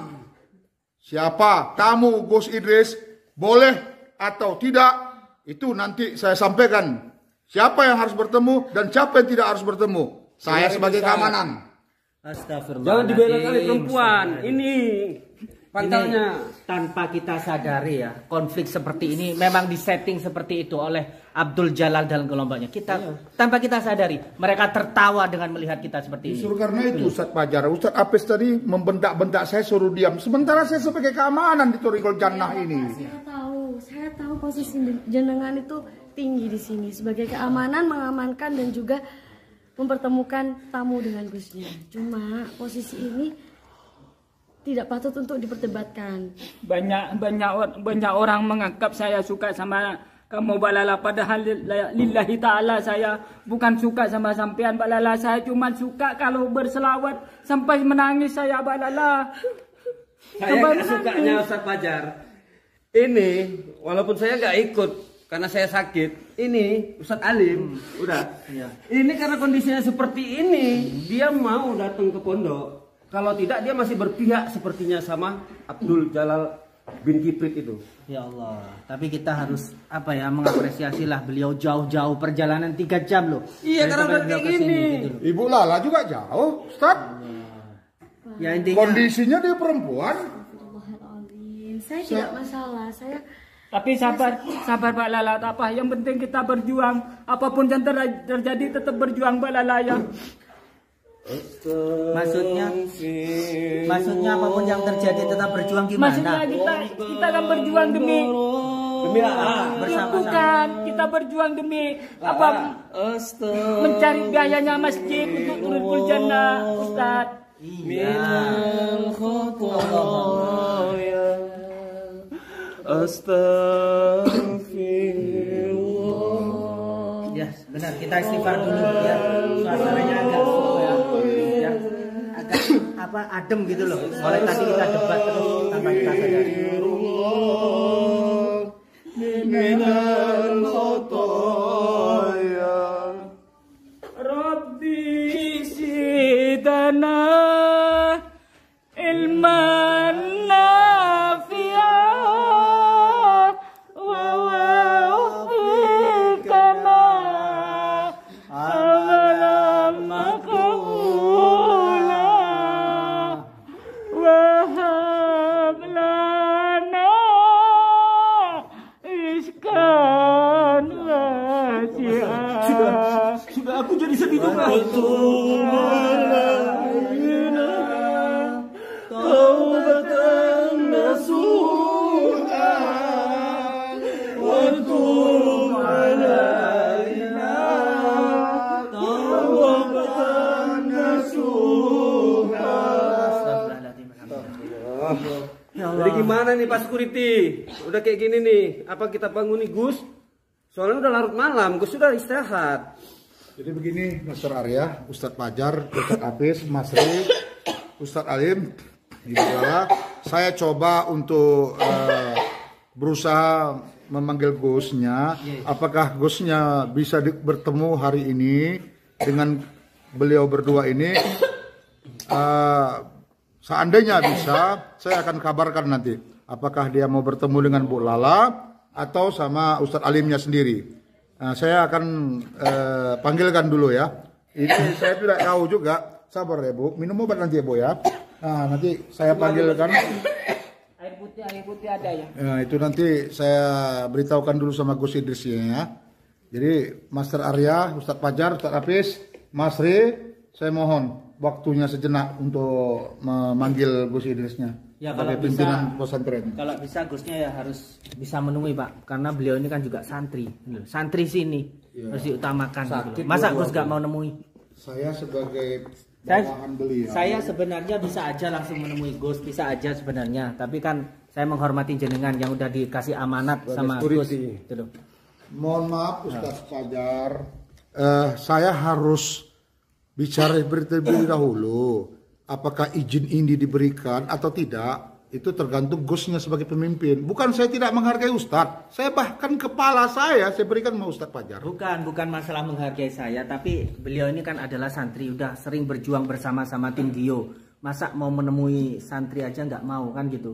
Siapa tamu Gus Idris, boleh atau tidak, itu nanti saya sampaikan. Siapa yang harus bertemu dan siapa yang tidak harus bertemu. Saya sebagai keamanan. Astagfirullah. Jangan dibela kali perempuan. Ini pangkalnya. Tanpa kita sadari ya, konflik seperti ini memang disetting seperti itu oleh Abdul Jalal dan kelompoknya. Tanpa kita sadari, mereka tertawa dengan melihat kita seperti ini. Justru karena itu Ustaz Fajar, Ustaz Apes tadi membentak-bentak saya suruh diam. Sementara saya sebagai keamanan di Thoriqul Jannah ini. Saya tahu posisi jenengan itu tinggi di sini sebagai keamanan, mengamankan dan juga mempertemukan tamu dengan Gusnya. Cuma posisi ini tidak patut untuk diperdebatkan. Banyak orang menganggap saya suka sama kamu Mbak Lala, padahal lillahi ta'ala saya bukan suka sama sampean Mbak Lala. Saya cuma suka kalau berselawat sampai menangis saya Mbak Lala. Saya nggak sukanya Ustaz Fajar. Ini walaupun saya nggak ikut karena saya sakit. Ini Ustaz Alim udah. Ini karena kondisinya seperti ini, dia mau datang ke pondok. Kalau tidak dia masih berpihak sepertinya sama Abdul Jalal bin Kiprit itu. Ya Allah, tapi kita harus mengapresiasi lah beliau jauh-jauh perjalanan 3 jam loh. Iya, karena udah kayak gini. Gitu. Ibu Lala juga jauh, Ustaz. Ya intinya Kondisinya dia perempuan. Saya tidak masalah. Tapi sabar Mbak Lala, apa yang penting kita berjuang. Apapun yang terjadi tetap berjuang Mbak Lala ya. Maksudnya apapun yang terjadi tetap berjuang gimana? Maksudnya kita akan berjuang demi bersama-sama. Bukan, kita berjuang demi mencari biayanya masjid untuk Thoriqul Jannah, Ustaz. Astagfirullah. Ya, benar. Kita istighfar dulu ya. Suasananya agak adem gitu loh. Soalnya tadi kita debat terus tanpa kita sadari. Rabbi zidna ilman nafi'ah wa wafiqna amalan maqbula wa hab lana iskan wasi'ah. Sudah aku jadi sedih juga. Jadi gimana nih Pak Security? Udah kayak gini nih, apa kita bangun nih Gus? Soalnya udah larut malam, Gus sudah istirahat. Jadi begini, Master Arya, Ustadz Fajar, Ustadz Apis, Mas Ri, Ustadz Alim, Ibu Lala, saya coba untuk berusaha memanggil Gusnya. Apakah Gusnya bisa bertemu hari ini dengan beliau berdua ini? Seandainya bisa, saya akan kabarkan nanti apakah dia mau bertemu dengan Bu Lala atau sama Ustadz Alimnya sendiri. Nah, saya akan panggilkan dulu ya. Ini saya tidak tahu juga. Sabar ya Bu, minum obat nanti ya Bu ya. Nah, nanti saya panggilkan. Air putih ada ya. Nah, itu nanti saya beritahukan dulu sama Gus Idrisnya ya. Jadi Master Arya, Ustadz Fajar, Ustadz Hafiz, Mas Ri, saya mohon waktunya sejenak untuk memanggil Gus Idrisnya Ya, sebagai kalau pimpinan bisa- pesantren. Kalau bisa Gusnya ya harus bisa menemui Pak, karena beliau ini kan juga santri. Santri sini harus diutamakan. Gitu loh. Masa Gus gak mau nemui? Saya sebagai Saya, bawahan beliau. saya sebenarnya bisa aja langsung menemui Gus, bisa aja sebenarnya. Tapi kan saya menghormati jenengan yang udah dikasih amanat sama Gus. Gitu loh. Mohon maaf Ustadz Fajar, saya harus bicara terlebih dahulu. Apakah izin ini diberikan atau tidak? Itu tergantung Gusnya sebagai pemimpin. Bukan saya tidak menghargai Ustadz. Saya bahkan kepala saya berikan sama Ustadz Fajar. Bukan masalah menghargai saya, tapi beliau ini kan adalah santri, udah sering berjuang bersama-sama tim Gio. Masa mau menemui santri aja nggak mau kan gitu?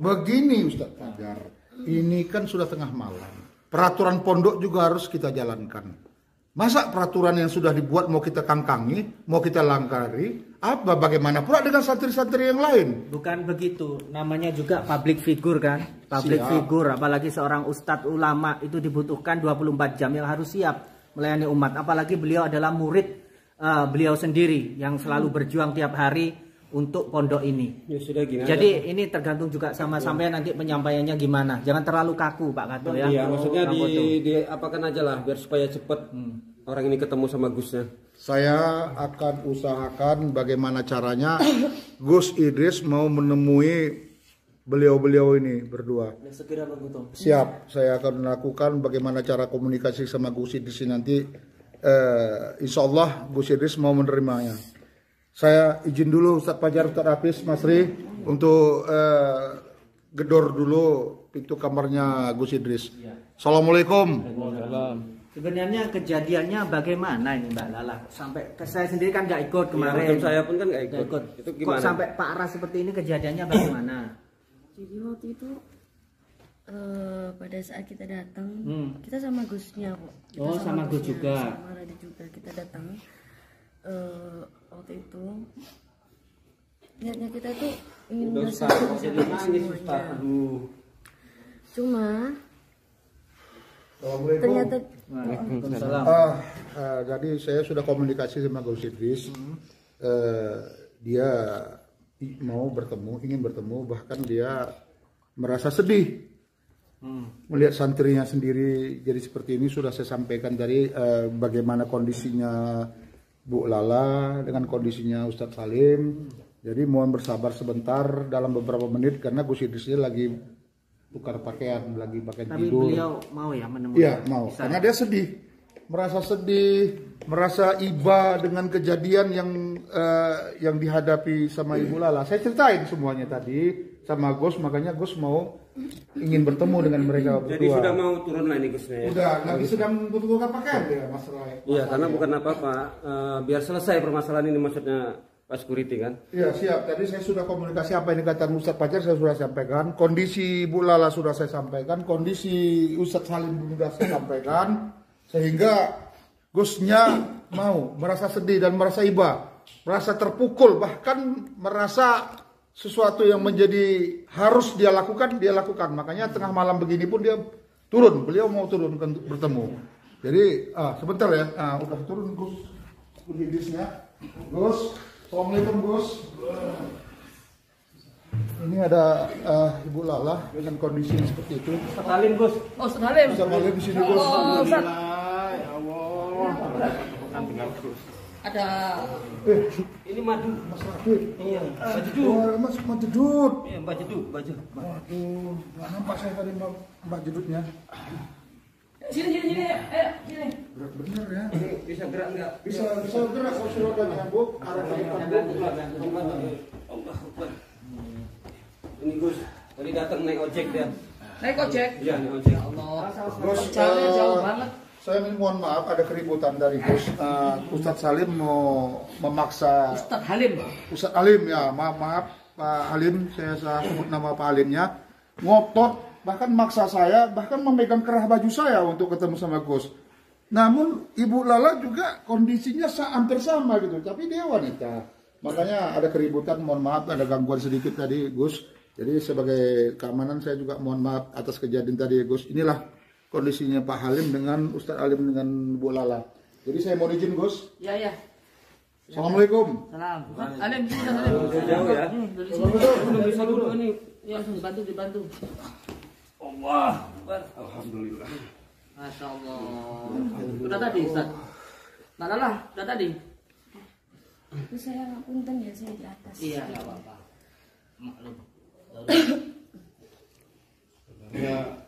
Begini Ustadz Fajar, ini kan sudah tengah malam. Peraturan pondok juga harus kita jalankan. Masa peraturan yang sudah dibuat mau kita kangkangi, mau kita langkari? Apa bagaimana pula dengan santri-santri yang lain? Bukan begitu, namanya juga public figure kan. Public Siap. figure, apalagi seorang ustadz ulama itu dibutuhkan 24 jam yang harus siap melayani umat. Apalagi beliau adalah murid beliau sendiri yang selalu berjuang tiap hari untuk pondok ini. Ya sudah gini. Jadi ini tergantung juga sama sampean nanti penyampaiannya gimana. Jangan terlalu kaku Pak Kato ya. Iya, maksudnya Bang Foto. apakan aja lah biar supaya cepet orang ini ketemu sama Gusnya. Saya akan usahakan bagaimana caranya Gus Idris mau menemui beliau-beliau ini berdua. Segera Bang Goto. Siap, saya akan lakukan bagaimana cara komunikasi sama Gus Idris nanti. Insya Allah Gus Idris mau menerimanya. Saya izin dulu Ustadz Fajar, Ustadz Hafiz, Mas Ri untuk gedor dulu pintu kamarnya Gus Idris. Assalamualaikum. Sebenarnya kejadiannya bagaimana ini Mbak Lala? Sampai saya sendiri kan nggak ikut kemarin. Tim saya pun kan nggak ikut. Itu Kok gimana? sampai parah seperti ini kejadiannya bagaimana? Jadi waktu itu pada saat kita datang, kita sama Gusnya kok. Kita Oh, sama Gus Gusnya, juga. Sama Radit juga kita datang. Waktu itu niatnya kita itu ingin bersatu sama semuanya. Cuma ternyata Jadi saya sudah komunikasi sama Gus Idris. Dia mau bertemu, ingin bertemu, bahkan dia merasa sedih melihat santrinya sendiri jadi seperti ini. Sudah saya sampaikan tadi bagaimana kondisinya Bu Lala dengan kondisinya Ustadz Salim. Jadi mohon bersabar sebentar dalam beberapa menit karena Gus Idrisnya lagi tukar pakaian, lagi pakaian Tapi tidur. beliau mau ya menemui. Iya mau, Bisa. karena dia sedih, merasa iba dengan kejadian yang dihadapi sama Ibu Lala. Saya ceritain semuanya tadi sama Gus, makanya Gus mau ingin bertemu dengan mereka berdua. Jadi sudah mau turun lah ini Gusnya ya? Udah, lagi sedang tukar pakaian dia masalah. Iya, karena bukan apa-apa. Biar selesai permasalahan ini maksudnya Pak Security kan? Iya siap, tadi saya sudah komunikasi apa yang dikatakan Ustadz Fajar saya sudah sampaikan. Kondisi Ibu Lala sudah saya sampaikan, kondisi Ustadz Salim sudah saya sampaikan. Sehingga Gusnya mau, merasa sedih dan merasa iba, merasa terpukul, bahkan merasa sesuatu yang menjadi harus dia lakukan, dia lakukan. Makanya tengah malam begini pun dia turun, beliau mau turun untuk bertemu. Jadi sebentar ya, udah turun Gus Idrisnya. Gus, assalamualaikum Gus. Ini ada Ibu Lala dengan kondisi seperti itu. Salim Gus. Oh, Salim. Bisa balik di sini Gus. Oh, Ustaz. Ada Ini madu. Iya. Mas Jedut. Iya, Mbak Jedut, Mbak Jedut. Waduh, nggak nampak saya tadi Mbak Jedutnya. sini. Ayo, sini. Berat bener ya. Bisa gerak enggak? Bisa gerak kalau silakan ya Bu. Arah ke depan Bu. Allah Akbar. Ini Gus, tadi datang naik ojek dia. Naik ojek. Iya, naik ojek. Allah. Gus, Jalannya jauh banget. Saya mohon maaf ada keributan dari Gus. Ustadz Salim mau memaksa Ustadz Halim. Ustadz Halim ya, maaf Pak Halim, saya sebut nama Pak Halimnya, ngotot bahkan maksa saya, bahkan memegang kerah baju saya untuk ketemu sama Gus. Namun Ibu Lala juga kondisinya hampir sama gitu, tapi dia wanita. Makanya ada keributan, mohon maaf ada gangguan sedikit tadi Gus. Jadi sebagai keamanan saya juga mohon maaf atas kejadian tadi Gus. Inilah kondisinya Pak Halim dengan Ustadz Halim dengan Bu Lala. Jadi saya mau izin Gus. Ya ya. Assalamualaikum. Salam. Halim sini Halim. Jauh ya. Belum bisa dulu ini. Ya langsung dibantu. Allah. Alhamdulillah. Masya Allah. Udah tadi Ustaz. Nah lah, udah tadi. Itu saya punten ya, saya di atas. Iya, enggak apa-apa. Maklum. Ya,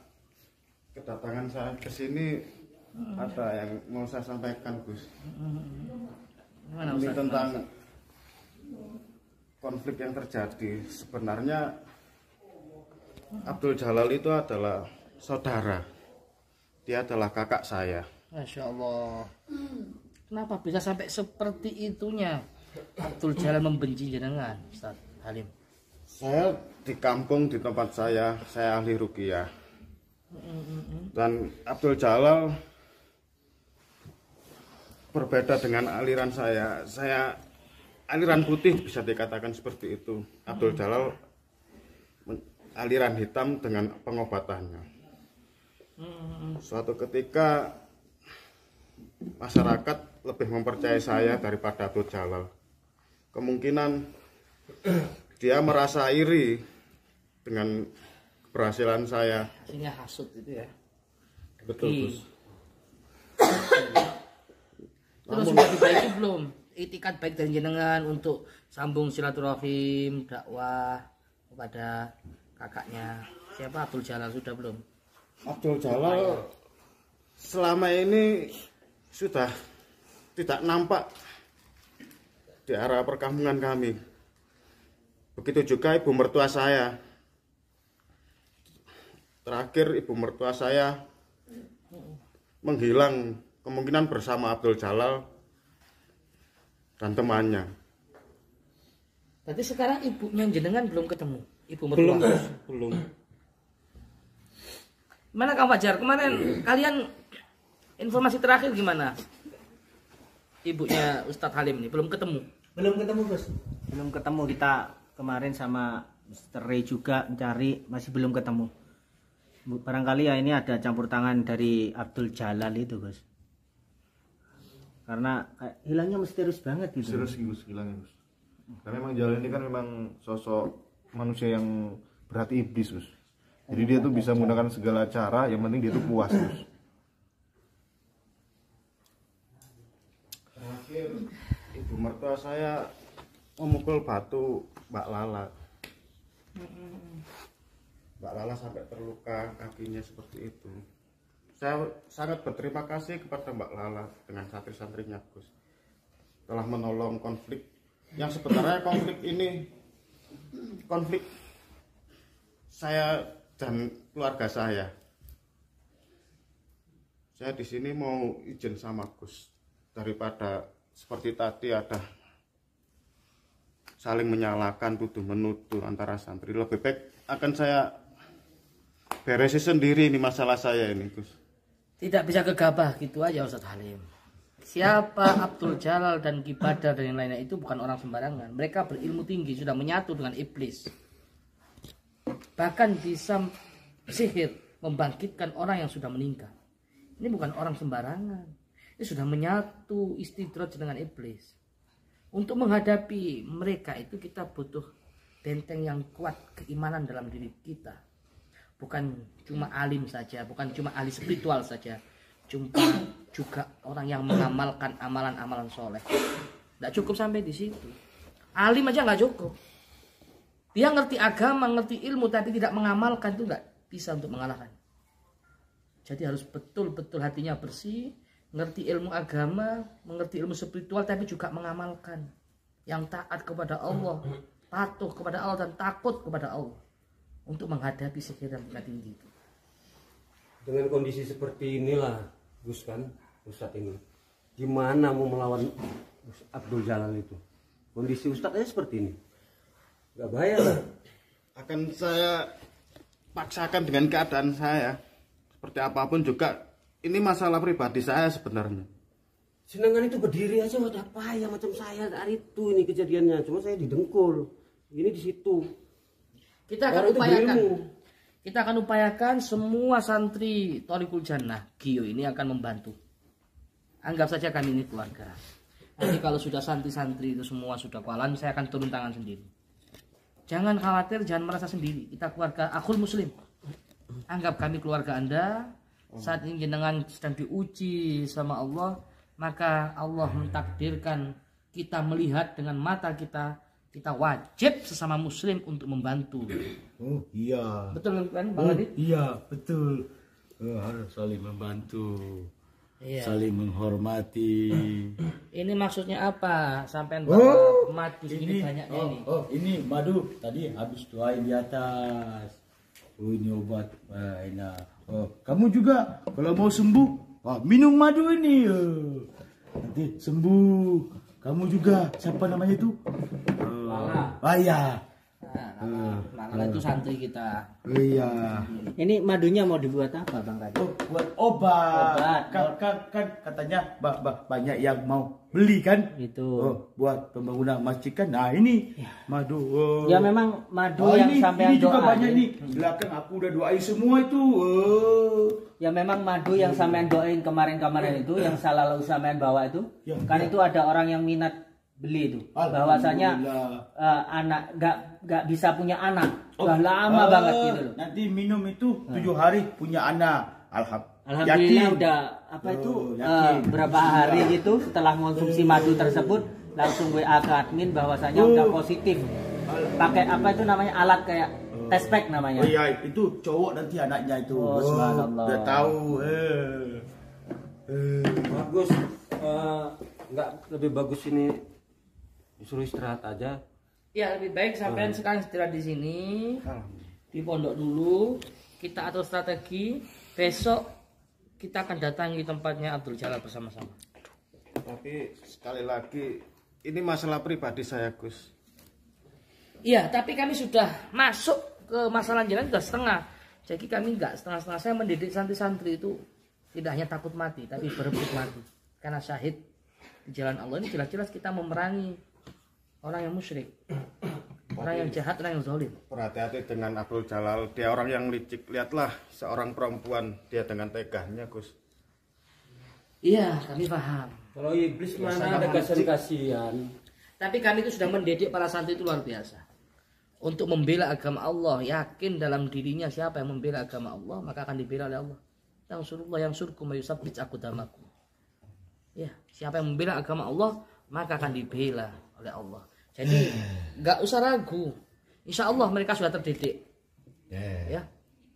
kedatangan saya ke sini ada yang mau saya sampaikan, Gus. Ini tentang konflik yang terjadi. Sebenarnya Abdul Jalal itu adalah saudara. Dia adalah kakak saya. Masya Allah. Kenapa bisa sampai seperti itunya Abdul Jalal membenci jenengan, Ustaz Halim? Saya di kampung di tempat saya ahli ruqyah. Dan Abdul Jalal berbeda dengan aliran saya. Saya aliran putih bisa dikatakan seperti itu. Abdul Jalal aliran hitam dengan pengobatannya. Suatu ketika masyarakat lebih mempercayai saya daripada Abdul Jalal. Kemungkinan dia merasa iri dengan keberhasilan saya. Sehingga hasut itu ya. Betul, Gus. Terus sudah dibaiki belum? Itikat baik dari jenengan untuk sambung silaturahim, dakwah kepada kakaknya. Siapa Abdul Jalal sudah belum? Abdul Jalal selama ini sudah tidak nampak di area perkampungan kami. Begitu juga ibu mertua saya. Terakhir ibu mertua saya menghilang, kemungkinan bersama Abdul Jalal dan temannya. Berarti sekarang ibunya jenengan belum ketemu? Ibu mertua? Belum. Mana Kang Fajar? Kemarin kalian informasi terakhir gimana? Ibunya Ustadz Halim ini belum ketemu? Belum ketemu Gus. Belum ketemu, kita kemarin sama Mr. Ray juga mencari, masih belum ketemu. Barangkali ya ini ada campur tangan dari Abdul Jalal itu Gus. Karena hilangnya misterius banget gitu. Serius Gus, hilangnya Gus. Karena memang Jalal ini kan memang sosok manusia yang berhati iblis Gus. Jadi dia tuh bisa menggunakan segala cara, yang penting dia tuh puas Gus. Terakhir ibu mertua saya memukul batu Mbak Lala. Mbak Lala sampai terluka kakinya seperti itu. Saya sangat berterima kasih kepada Mbak Lala dengan santri-santrinya Gus, telah menolong konflik yang sebenarnya konflik saya dan keluarga saya. Saya di sini mau izin sama Gus, daripada seperti tadi ada saling menyalahkan, tuduh menuduh antara santri, lebih baik akan saya beresin sendiri ini masalah saya ini Gus. Tidak bisa gegabah gitu aja Ustadz Halim. Siapa Abdul Jalal dan Ki Badar dan yang lainnya itu bukan orang sembarangan. Mereka berilmu tinggi, sudah menyatu dengan iblis. Bahkan bisa sihir, membangkitkan orang yang sudah meninggal. Ini bukan orang sembarangan. Ini sudah menyatu istidraj dengan iblis. Untuk menghadapi mereka itu kita butuh benteng yang kuat, keimanan dalam diri kita. Bukan cuma alim saja, bukan cuma ahli spiritual saja. Cuma juga orang yang mengamalkan amalan-amalan soleh. Tidak cukup sampai di situ. Alim aja nggak cukup. Dia ngerti agama, ngerti ilmu, tapi tidak mengamalkan, itu nggak bisa untuk mengalahkan. Jadi harus betul-betul hatinya bersih, ngerti ilmu agama, mengerti ilmu spiritual, tapi juga mengamalkan. Yang taat kepada Allah, patuh kepada Allah, dan takut kepada Allah. Untuk menghadapi sihir dan tingkat tinggi itu. Dengan kondisi seperti inilah Gus kan, Ustadz ini. Gimana mau melawan Abdul Jalal itu? Kondisi Ustadznya seperti ini. Gak bahaya lah. Akan saya paksakan dengan keadaan saya. Seperti apapun juga, ini masalah pribadi saya sebenarnya. Senangan itu berdiri aja buat apa ya macam saya hari itu ini kejadiannya. Cuma saya didengkul. Ini di situ. Kita akan upayakan semua santri Thoriqul Jannah Gio ini akan membantu. Anggap saja kami ini keluarga. Nanti kalau sudah santri-santri itu semua sudah kualan, saya akan turun tangan sendiri. Jangan khawatir, jangan merasa sendiri. Kita keluarga akhul muslim. Anggap kami keluarga Anda. Saat ini jenengan sedang diuji sama Allah, maka Allah mentakdirkan kita melihat dengan mata kita. Kita wajib sesama muslim untuk membantu. Oh iya. Betul kan Bang Adit? Iya betul. Harus saling membantu. Iya. Saling menghormati. Ini maksudnya apa? Sampai bawa madu segini banyaknya ini. Oh ini madu. Tadi habis doain di atas. Oh ini obat. Enak. Oh kamu juga kalau mau sembuh, minum madu ini. Nanti sembuh. Kamu juga, siapa namanya itu? Iya. Lala itu santri kita. Iya. Ini madunya mau dibuat apa Bang Radit? Oh, buat obat. Kan katanya banyak yang mau beli kan? Itu. Oh, buat pembangunan masjid kan. Nah, ini madu. Ya memang madu yang sampean ini juga doain. banyak nih. Belakang aku udah doain semua itu. Ya memang madu yang sampean doain kemarin-kemarin itu yang salah sampean bawa itu. Ya, kan itu ada orang yang minat beli itu. Bahwasanya anak nggak bisa punya anak. Udah lama banget gitu loh. Nanti minum itu 7 hari punya anak. Alhamdulillah udah apa itu berapa hari gitu setelah mengonsumsi madu tersebut langsung WA ke admin bahwasanya udah positif. Pakai apa itu namanya alat kayak test pack namanya. Oh iya, itu cowok nanti anaknya itu. Oh, subhanallah. Udah tahu. Bagus. Nggak lebih bagus ini disuruh istirahat aja. Ya lebih baik sampean sekarang istirahat di sini. Di pondok dulu. Kita atur strategi. Besok kita akan datangi tempatnya Abdul Jalal bersama-sama. Tapi sekali lagi ini masalah pribadi saya, Gus. Iya, tapi kami sudah masuk ke masalah jalan sudah setengah. Jadi kami enggak setengah-setengah. Saya mendidik santri-santri itu tidak hanya takut mati, tapi berebut mati. Karena syahid di jalan Allah ini jelas-jelas kita memerangi orang yang musyrik, orang yang jahat, orang yang zalim. Berhati-hati dengan Abdul Jalal. Dia orang yang licik. Lihatlah seorang perempuan dia dengan tegahnya, Gus. Iya, kami paham. Kalau iblis mana ada kasihan. Tapi kami itu sudah mendidik para santri itu luar biasa. Untuk membela agama Allah, yakin dalam dirinya siapa yang membela agama Allah, maka akan dibela oleh Allah. Yang surkum mayusabbit aqdamakum. Ya, siapa yang membela agama Allah, maka akan dibela oleh Allah. Jadi nggak usah ragu. Insya Allah mereka sudah terdidik. Ya,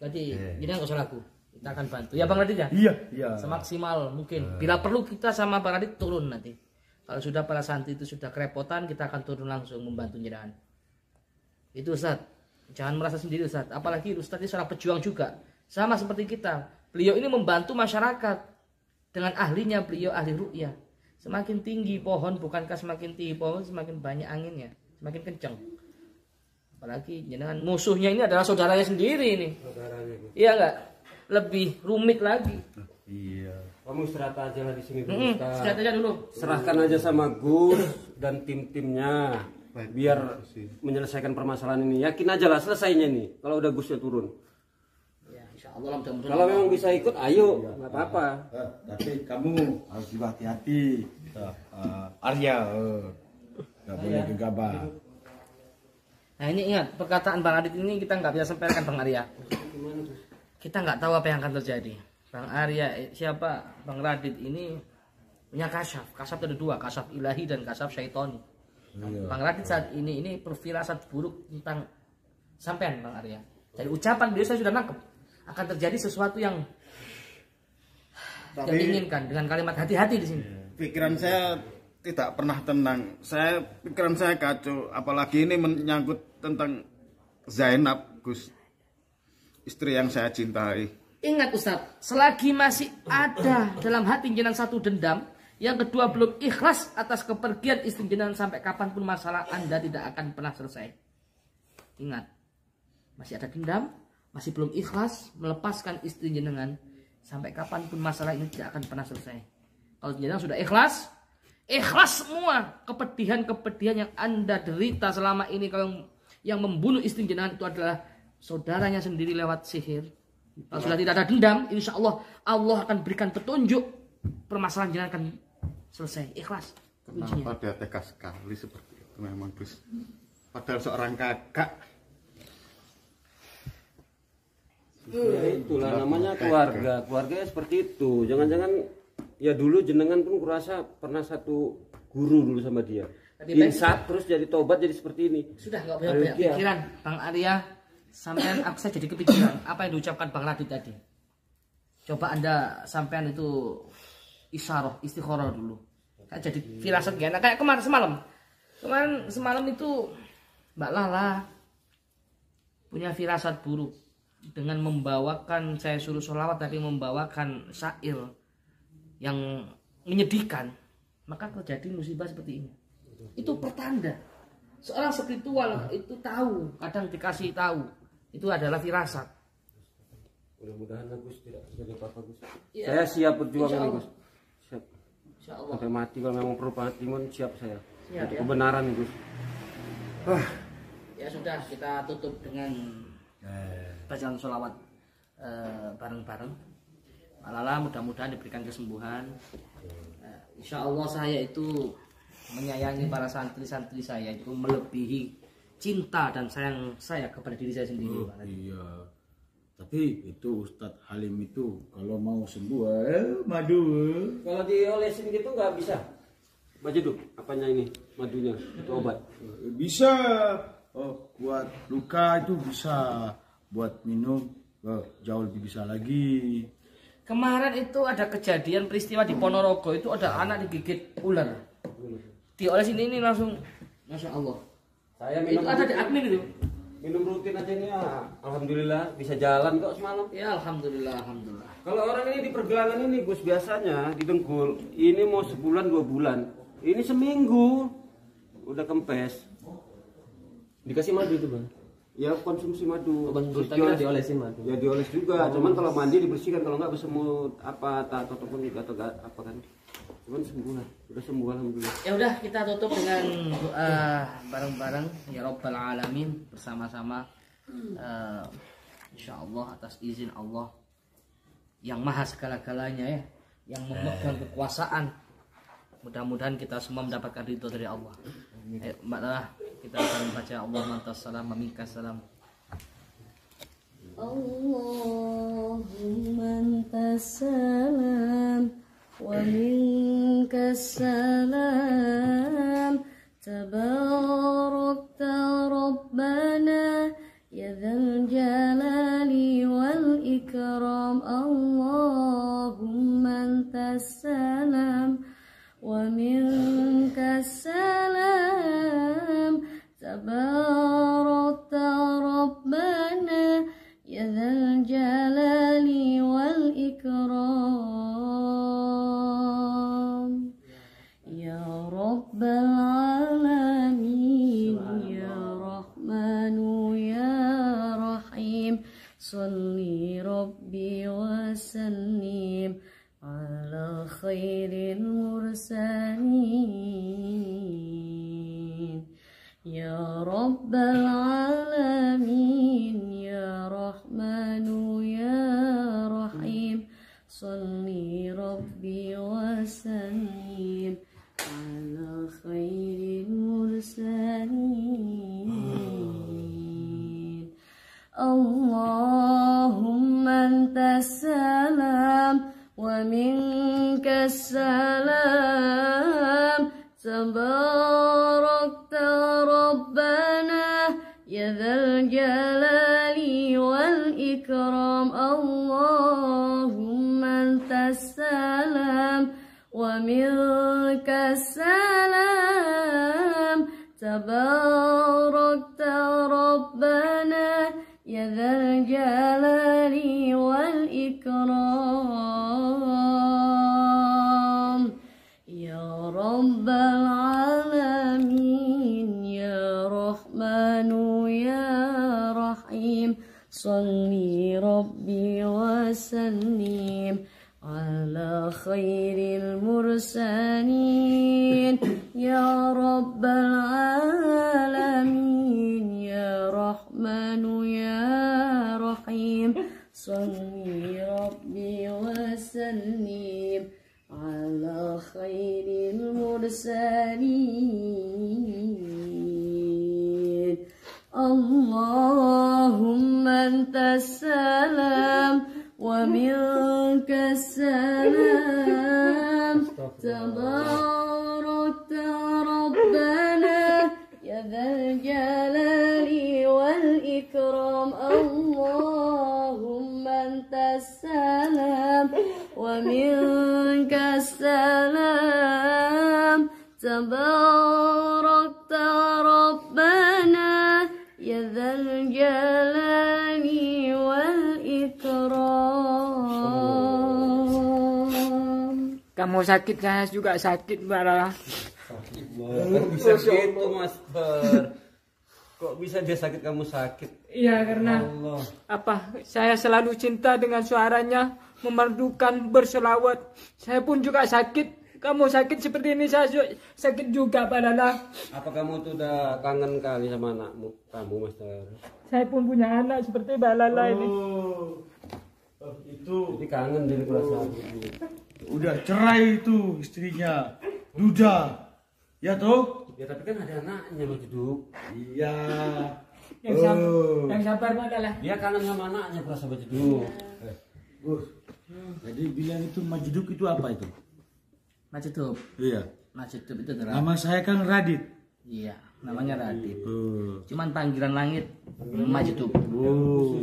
jadi nggak usah ragu. Kita akan bantu. Ya Bang Radit ya. Iya. Semaksimal mungkin. Bila perlu kita sama Bang Radit turun nanti. Kalau sudah para santri itu sudah kerepotan, kita akan turun langsung membantu jenengan. Itu Ustaz. Jangan merasa sendiri Ustaz. Apalagi Ustaz ini seorang pejuang juga. Sama seperti kita. Beliau ini membantu masyarakat. Dengan ahlinya beliau ahli ruqyah. Semakin tinggi pohon, bukankah semakin tinggi pohon semakin banyak anginnya, semakin kencang. Apalagi jenengan musuhnya ini adalah saudaranya sendiri ini. Iya enggak? Lebih rumit lagi. Iya. Kamu istirahat aja lah di sini dulu. Istirahat aja dulu. Serahkan aja sama Gus dan tim-timnya biar menyelesaikan permasalahan ini. Yakin aja lah selesainya nih kalau udah Gusnya turun. Ya, insyaallah mudah-mudahan. Kalau memang bisa ikut, ayo, nggak apa-apa. Tapi kamu harus juga hati-hati. Arya, nggak boleh gegabah. Nah ini ingat perkataan Bang Adit ini kita nggak bisa sampaikan Bang Arya. Kita nggak tahu apa yang akan terjadi. Bang Arya siapa? Bang Radit ini punya kasaf. Kasaf ada 2, kasaf ilahi dan kasaf syaitoni. Bang Radit saat ini perfirasat buruk tentang sampean Bang Arya. Dari ucapan beliau saya sudah nangkep akan terjadi sesuatu yang diinginkan dengan kalimat hati-hati di sini. Pikiran saya tidak pernah tenang. Pikiran saya kacau. Apalagi ini menyangkut tentang Zainab, Gus. Istri yang saya cintai. Ingat Ustadz, selagi masih ada dalam hati jenengan satu dendam, yang kedua belum ikhlas atas kepergian istri jenengan, sampai kapanpun masalah Anda tidak akan pernah selesai. Ingat, masih ada dendam, masih belum ikhlas melepaskan istri jenengan, sampai kapanpun masalah ini tidak akan pernah selesai. Kalau jenengan sudah ikhlas, ikhlas semua kepedihan-kepedihan yang Anda derita selama ini. Kalau yang membunuh istri jenengan itu adalah saudaranya sendiri lewat sihir. Kalau sudah tidak ada dendam, insya Allah Allah akan berikan petunjuk, permasalahan jenengan akan selesai. Ikhlas. Kenapa dia tega sekali seperti itu memang Gus? Padahal seorang kakak. Ya itulah namanya keluarga. Keluarga seperti itu. Jangan-jangan ya dulu jenengan pun kurasa pernah satu guru dulu sama dia. Insaf terus jadi tobat jadi seperti ini. Sudah nggak banyak pikiran, Bang Arya. Sampean aku saya jadi kepikiran apa yang diucapkan Bang Radit tadi. Coba Anda sampean itu istikharah dulu. Saya jadi firasat gak enak kayak kemarin semalam itu Mbak Lala punya firasat buruk dengan membawakan, saya suruh sholawat tapi membawakan syair yang menyedihkan, maka terjadi musibah seperti ini. Itu pertanda seorang spiritual itu tahu, kadang dikasih tahu itu adalah firasat. Mudah-mudahan Gus tidak terjadi apa-apa Gus. Ya. Saya siap berjuang ini Gus. Siap. Insyaallah. Sampai mati kalau memang perlu mati pun siap saya. Siap, ya. Kebenaran Gus. Ya sudah, kita tutup dengan bacaan sholawat bareng-bareng. Malala mudah-mudahan diberikan kesembuhan. Insya Allah saya itu menyayangi para santri-santri saya itu melebihi cinta dan sayang saya kepada diri saya sendiri. Iya. Tapi itu Ustadz Halim itu kalau mau sembuh madu. Kalau diolesin gitu nggak bisa. Mbak Jeduk, apanya ini madunya itu obat? Bisa. Buat luka itu bisa. Buat minum jauh lebih bisa lagi. Kemarin itu ada kejadian peristiwa di Ponorogo, itu ada anak digigit ular. Diolesin ini langsung, masya Allah. Saya itu ada di admin itu. Minum rutin aja nih ya. Alhamdulillah bisa jalan kok semalam. Ya alhamdulillah. Kalau orang ini di pergelangan ini Gus biasanya di dengkul ini mau sebulan 2 bulan. Ini seminggu udah kempes. Dikasih madu itu Bang. Ya konsumsi madu. Terus diolesin madu. Ya dioles juga. Cuman kalau mandi dibersihkan, kalau nggak bersemut apa ataupun juga atau apa kan. Cuman sembuh lah, udah sembuh alhamdulillah. Ya udah kita tutup dengan doa bareng-bareng ya Rabbal Alamin bersama-sama. Insya Allah atas izin Allah yang maha segala-galanya ya, yang memegang kekuasaan. Mudah-mudahan kita semua mendapatkan ridho dari Allah. Mbak Lala, kita akan baca Allah mantas salam meminkas salam. Allahumma antas salam wa minkas salam tabarakta rabbana ya dzal jalali wal ikram. Allahumma antas salam wa minkas salam tabarakta rabbana ya dzal jalali wal ikram. Ya Rabbal Alamin ya Rahmanu ya Rahim salli Rabbi wa sallim ala khairil mursalin. Ya Rabbal Alamin ya Rahmanu ya Rahim salli Rabbi wa sallim ala khairil mursalin. Allahumma antas salam wa minkas salam tabarakta rabbana ya dzal jalali wal ikram. Allahumma antas salam wa minkas salam tabarakta rabbana ya dzal jalali wal ikram. rabbal alamin ya rahmanu ya rahim salli rabbi wa sallim ala khairil mursalin ya rabbal alamin ya rahmanu ya rahim salli rabbi wa sallim ala khairil mursalin Allahumma antas salam wa minkas salam tabarakta rabbana ya dzal jalali wal ikram Allahumma antas salam wa minkas salam tabarakta rabbana ya dzal jalali wal ikram. Kamu sakit, saya juga sakit, Mbak Lala. Kok bisa gitu, Master? Kok bisa dia sakit, kamu sakit? Iya, karena Allah. saya selalu cinta dengan suaranya, memerdukan, berselawat. Saya pun juga sakit. Kamu sakit seperti ini, saya sakit juga, Pak Lala. Apa kamu tuh udah kangen kali sama anakmu, kamu, Master? Saya pun punya anak seperti Mbak Lala ini. Itu Jadi kangen jadi perasaan. udah cerai itu istrinya, duda, ya toh? Ya tapi kan ada anaknya, Mas Jeduk. Iya. Yang sabar, Pak Lala. Dia kangen sama anaknya, perasa Mas Jeduk. Gus, jadi bilang itu Majduk itu apa itu? Majedub. Iya. Majedub itu adalah Nama saya kan Radit. iya, namanya Radit. Oh. Cuman panggilan langit Majedub. Oh.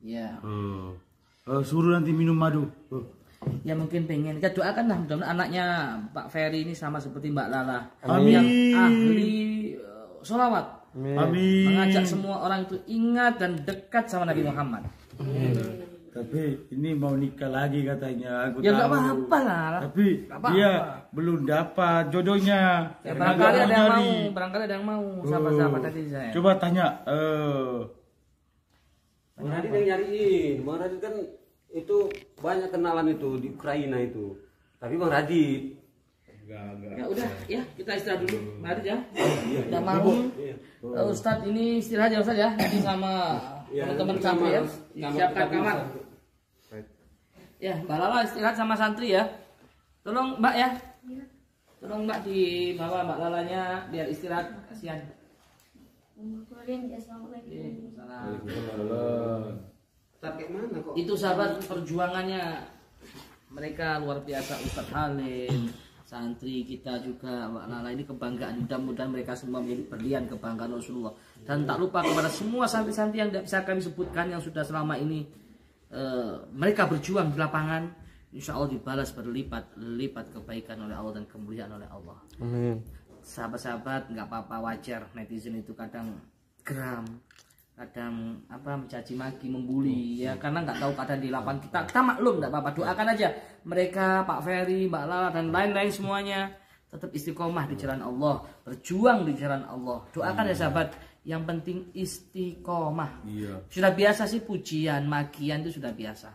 Ya. Oh. Suruh nanti minum madu. Oh. Ya mungkin pengen kita doakan lah mudah-mudahan anaknya Pak Ferry ini sama seperti Mbak Lala. Amin. Yang ahli sholawat. Amin. Mengajak semua orang itu ingat dan dekat sama Nabi Muhammad. Tapi ini mau nikah lagi katanya. Aku Ya nggak tahu. apa-apa lah. Tapi Nggak apa-apa. dia belum dapat jodohnya. Ya, Karena barangkali nggak ada yang nyari. mau, barangkali ada yang mau sahabat-sahabat tadi saya. Coba tanya. Bang Radit yang nyariin. Bang Radit kan itu banyak kenalan itu di Ukraina itu. Tapi Bang Radit. Ya udah, ya kita istirahat dulu, mari ya. Udah malam. Ustadz ini istirahat ya Ustadz ya, nanti sama teman-teman santri ya. Siapkan kamar. Ya, Mbak Lala istirahat sama santri ya. Tolong Mbak ya. Tolong Mbak dibawa Mbak Lalanya biar istirahat, kasihan. Assalamualaikum. Itu sahabat perjuangannya mereka luar biasa, Ustadz Halim, santri kita juga Mbak Lala ini kebanggaan. Mudah-mudahan mereka semua menjadi berlian kebanggaan Rasulullah. Dan tak lupa kepada semua santri-santri yang tidak bisa kami sebutkan yang sudah selama ini mereka berjuang di lapangan, insya Allah dibalas berlipat kebaikan oleh Allah dan kemuliaan oleh Allah. Amin. Sahabat-sahabat nggak apa-apa, wajar netizen itu kadang geram, kadang mencaci maki, membuli ya, karena nggak tahu keadaan di lapangan. Kita maklum, nggak apa-apa, doakan aja mereka, Pak Ferry, Mbak Lala dan lain-lain semuanya tetap istiqomah di jalan Allah, berjuang di jalan Allah. Doakan ya sahabat, yang penting istiqomah. Iya. Sudah biasa sih pujian, makian itu sudah biasa.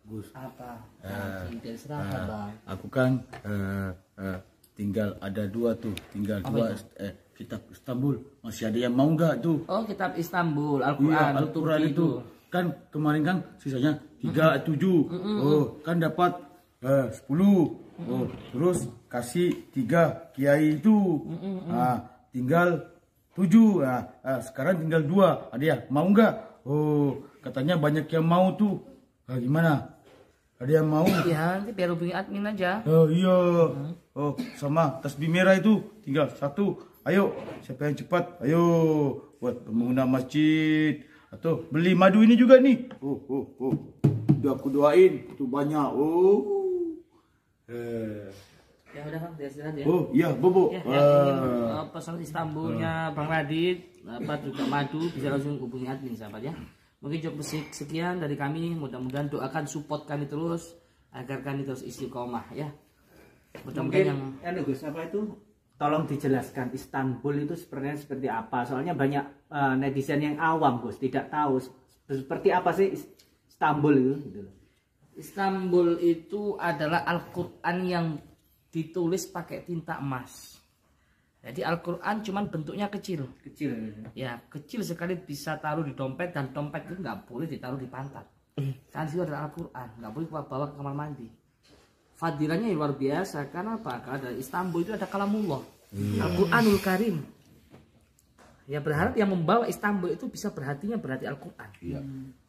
Gus. Apa? Maki, serah Bang. Aku kan tinggal ada dua tuh, tinggal dua kitab Istanbul. Masih ada yang mau nggak tuh? Oh, kitab Istanbul, Al-Quran, Iya, Al-Quran itu. Kan kemarin kan sisanya 3-7. Oh, kan dapat 10. Oh, terus kasih 3 kiai itu. Nah, tinggal 7. Nah, sekarang tinggal 2. Ada yang mau nggak? Oh, katanya banyak yang mau tuh. Gimana? Ada yang mau? Ya, nanti biar hubungi admin aja. Oh iya. Oh, sama tasbih merah itu tinggal 1. Ayo, siapa yang cepat? Ayo, buat pembangunan masjid atau beli madu ini juga nih. Oh. Udah aku doain, itu banyak. Ya udah Bang, istirahat ya. Oh, iya, Bobo. Ya, yang ingin pesan Istanbulnya Bang Radit, juga madu bisa langsung hubungi admin sahabat ya. Mungkin cukup sekian dari kami. Mudah-mudahan doakan support kami terus agar kami terus istiqomah ya. Mungkin Gus, apa itu? Tolong dijelaskan Istanbul itu sebenarnya seperti apa? Soalnya banyak netizen yang awam, Gus, tidak tahu seperti apa sih Istanbul itu. Gitu. Istanbul itu adalah Al-Quran yang ditulis pakai tinta emas. Jadi Al-Quran cuman bentuknya kecil. Ya, kecil sekali, bisa taruh di dompet, dan dompet itu nggak boleh ditaruh di pantat. Kan itu adalah Al-Quran, nggak boleh bawa ke kamar mandi. Fadilahnya luar biasa. Karena apa? Karena Istanbul itu ada kalamullah, Al-Quranul Karim. Ya, berharap yang membawa Istanbul itu bisa berarti Al-Quran.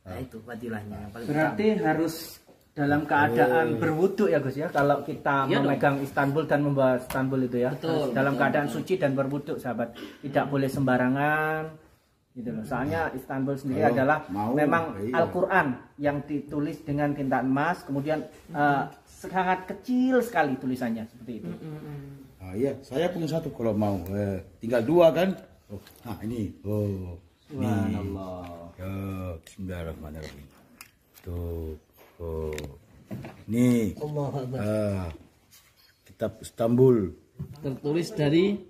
Nah, itu fadilahnya. Berarti harus dalam keadaan berwudu ya Gus ya, kalau kita memegang Istanbul dan membawa Istanbul itu ya. Betul, dalam keadaan suci dan berwudu, sahabat. Tidak boleh sembarangan gitu loh. Soalnya Istanbul sendiri adalah memang Al-Quran yang ditulis dengan tinta emas, kemudian sangat kecil sekali tulisannya seperti itu. Iya, saya punya satu kalau mau. Tinggal 2 kan? Nah, ini. Subhanallah. Bismillahirrahmanirrahim. Tuh. Nih. Kitab Istanbul. Tertulis dari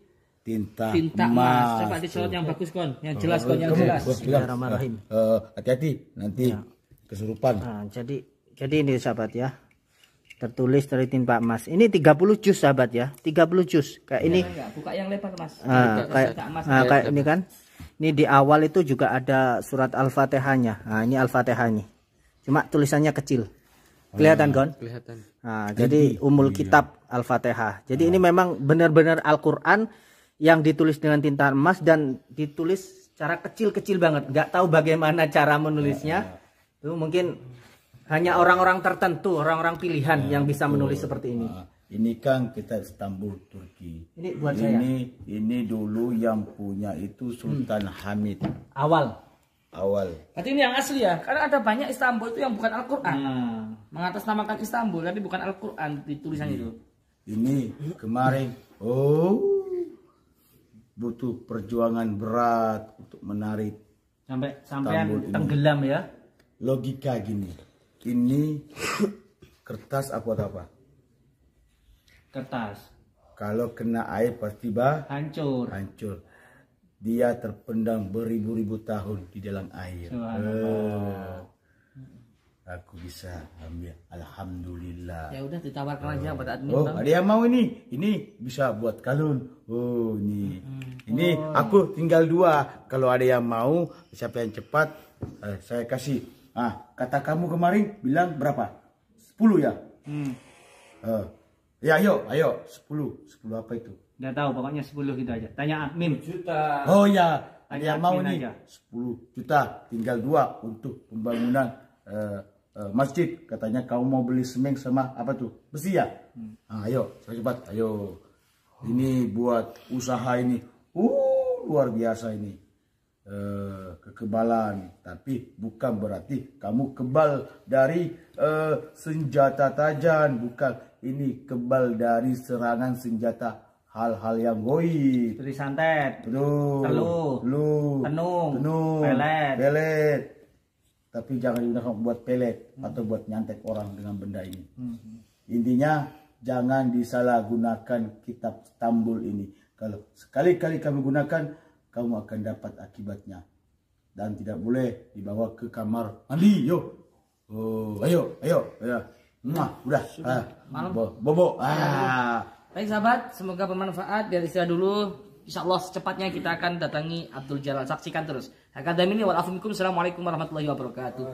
tinta emas. Coba disorot yang bagus Kon, yang jelas Kon, yang jelas. Bismillahirrahmanirrahim. Hati-hati nanti kesurupan. Nah, jadi ini sahabat ya. Tertulis dari tinta emas. Ini 30 juz sahabat ya. 30 juz. Kayak ini. Buka yang lebar Mas. Kayak ini kan. Ini di awal itu juga ada surat Al-Fatihahnya. Nah, ini Al-Fatihah ini. Cuma tulisannya kecil. Kelihatan Gon? Kelihatan. Nah, jadi umul kitab Al-Fatihah. Jadi ini memang benar-benar Al-Qur'an yang ditulis dengan tinta emas dan ditulis secara kecil-kecil banget. Nggak tahu bagaimana cara menulisnya. Itu mungkin hanya orang-orang tertentu, orang-orang pilihan yang bisa menulis seperti ini. Ini kan kita Istanbul, Turki. Ini buat saya. Ini dulu yang punya itu Sultan Hamid. Awal. Berarti ini yang asli ya. Karena ada banyak Istanbul itu yang bukan Al-Quran. Mengatasnamakan Istanbul, tapi bukan Al-Quran di tulisan itu. Ini kemarin, butuh perjuangan berat untuk menarik. Sampai tenggelam ya. Logika gini. Ini kertas apa? Kertas. Kalau kena air pasti hancur. Dia terpendam beribu-ribu tahun di dalam air. Aku bisa ambil, alhamdulillah. Ya udah, ditawarkan aja pada admin. Ada yang mau ini bisa buat kalung. Ini aku tinggal 2. Kalau ada yang mau, siapa yang cepat, saya kasih. Kata kamu kemarin bilang berapa? 10 ya? Ya ayo 10 apa itu? Nggak tahu, pokoknya 10 gitu aja. Tanya admin. Juta. Oh ya, ada yang mau nih aja. 10 juta, tinggal 2 untuk pembangunan masjid. Katanya kamu mau beli semen sama apa tuh? Besi ya? Ayo, cepat, ayo. Ini buat usaha ini. Luar biasa ini. Kekebalan, tapi bukan berarti kamu kebal dari senjata tajam, bukan. Ini kebal dari serangan senjata hal-hal yang goib. Seperti santet, teluh, tenung, pelet. Tapi jangan digunakan buat pelet atau buat nyantek orang dengan benda ini. Intinya jangan disalahgunakan kitab Istanbul ini. Kalau sekali-kali kamu gunakan, kamu akan dapat akibatnya. Dan tidak boleh dibawa ke kamar mandi. Ayo. Udah. Bobo. Baik sahabat, semoga bermanfaat. Biar istirahat dulu. Insyaallah secepatnya kita akan datangi Abdul Jalal. Saksikan terus. Akademi ini wal afu minkum. Assalamualaikum warahmatullahi wabarakatuh.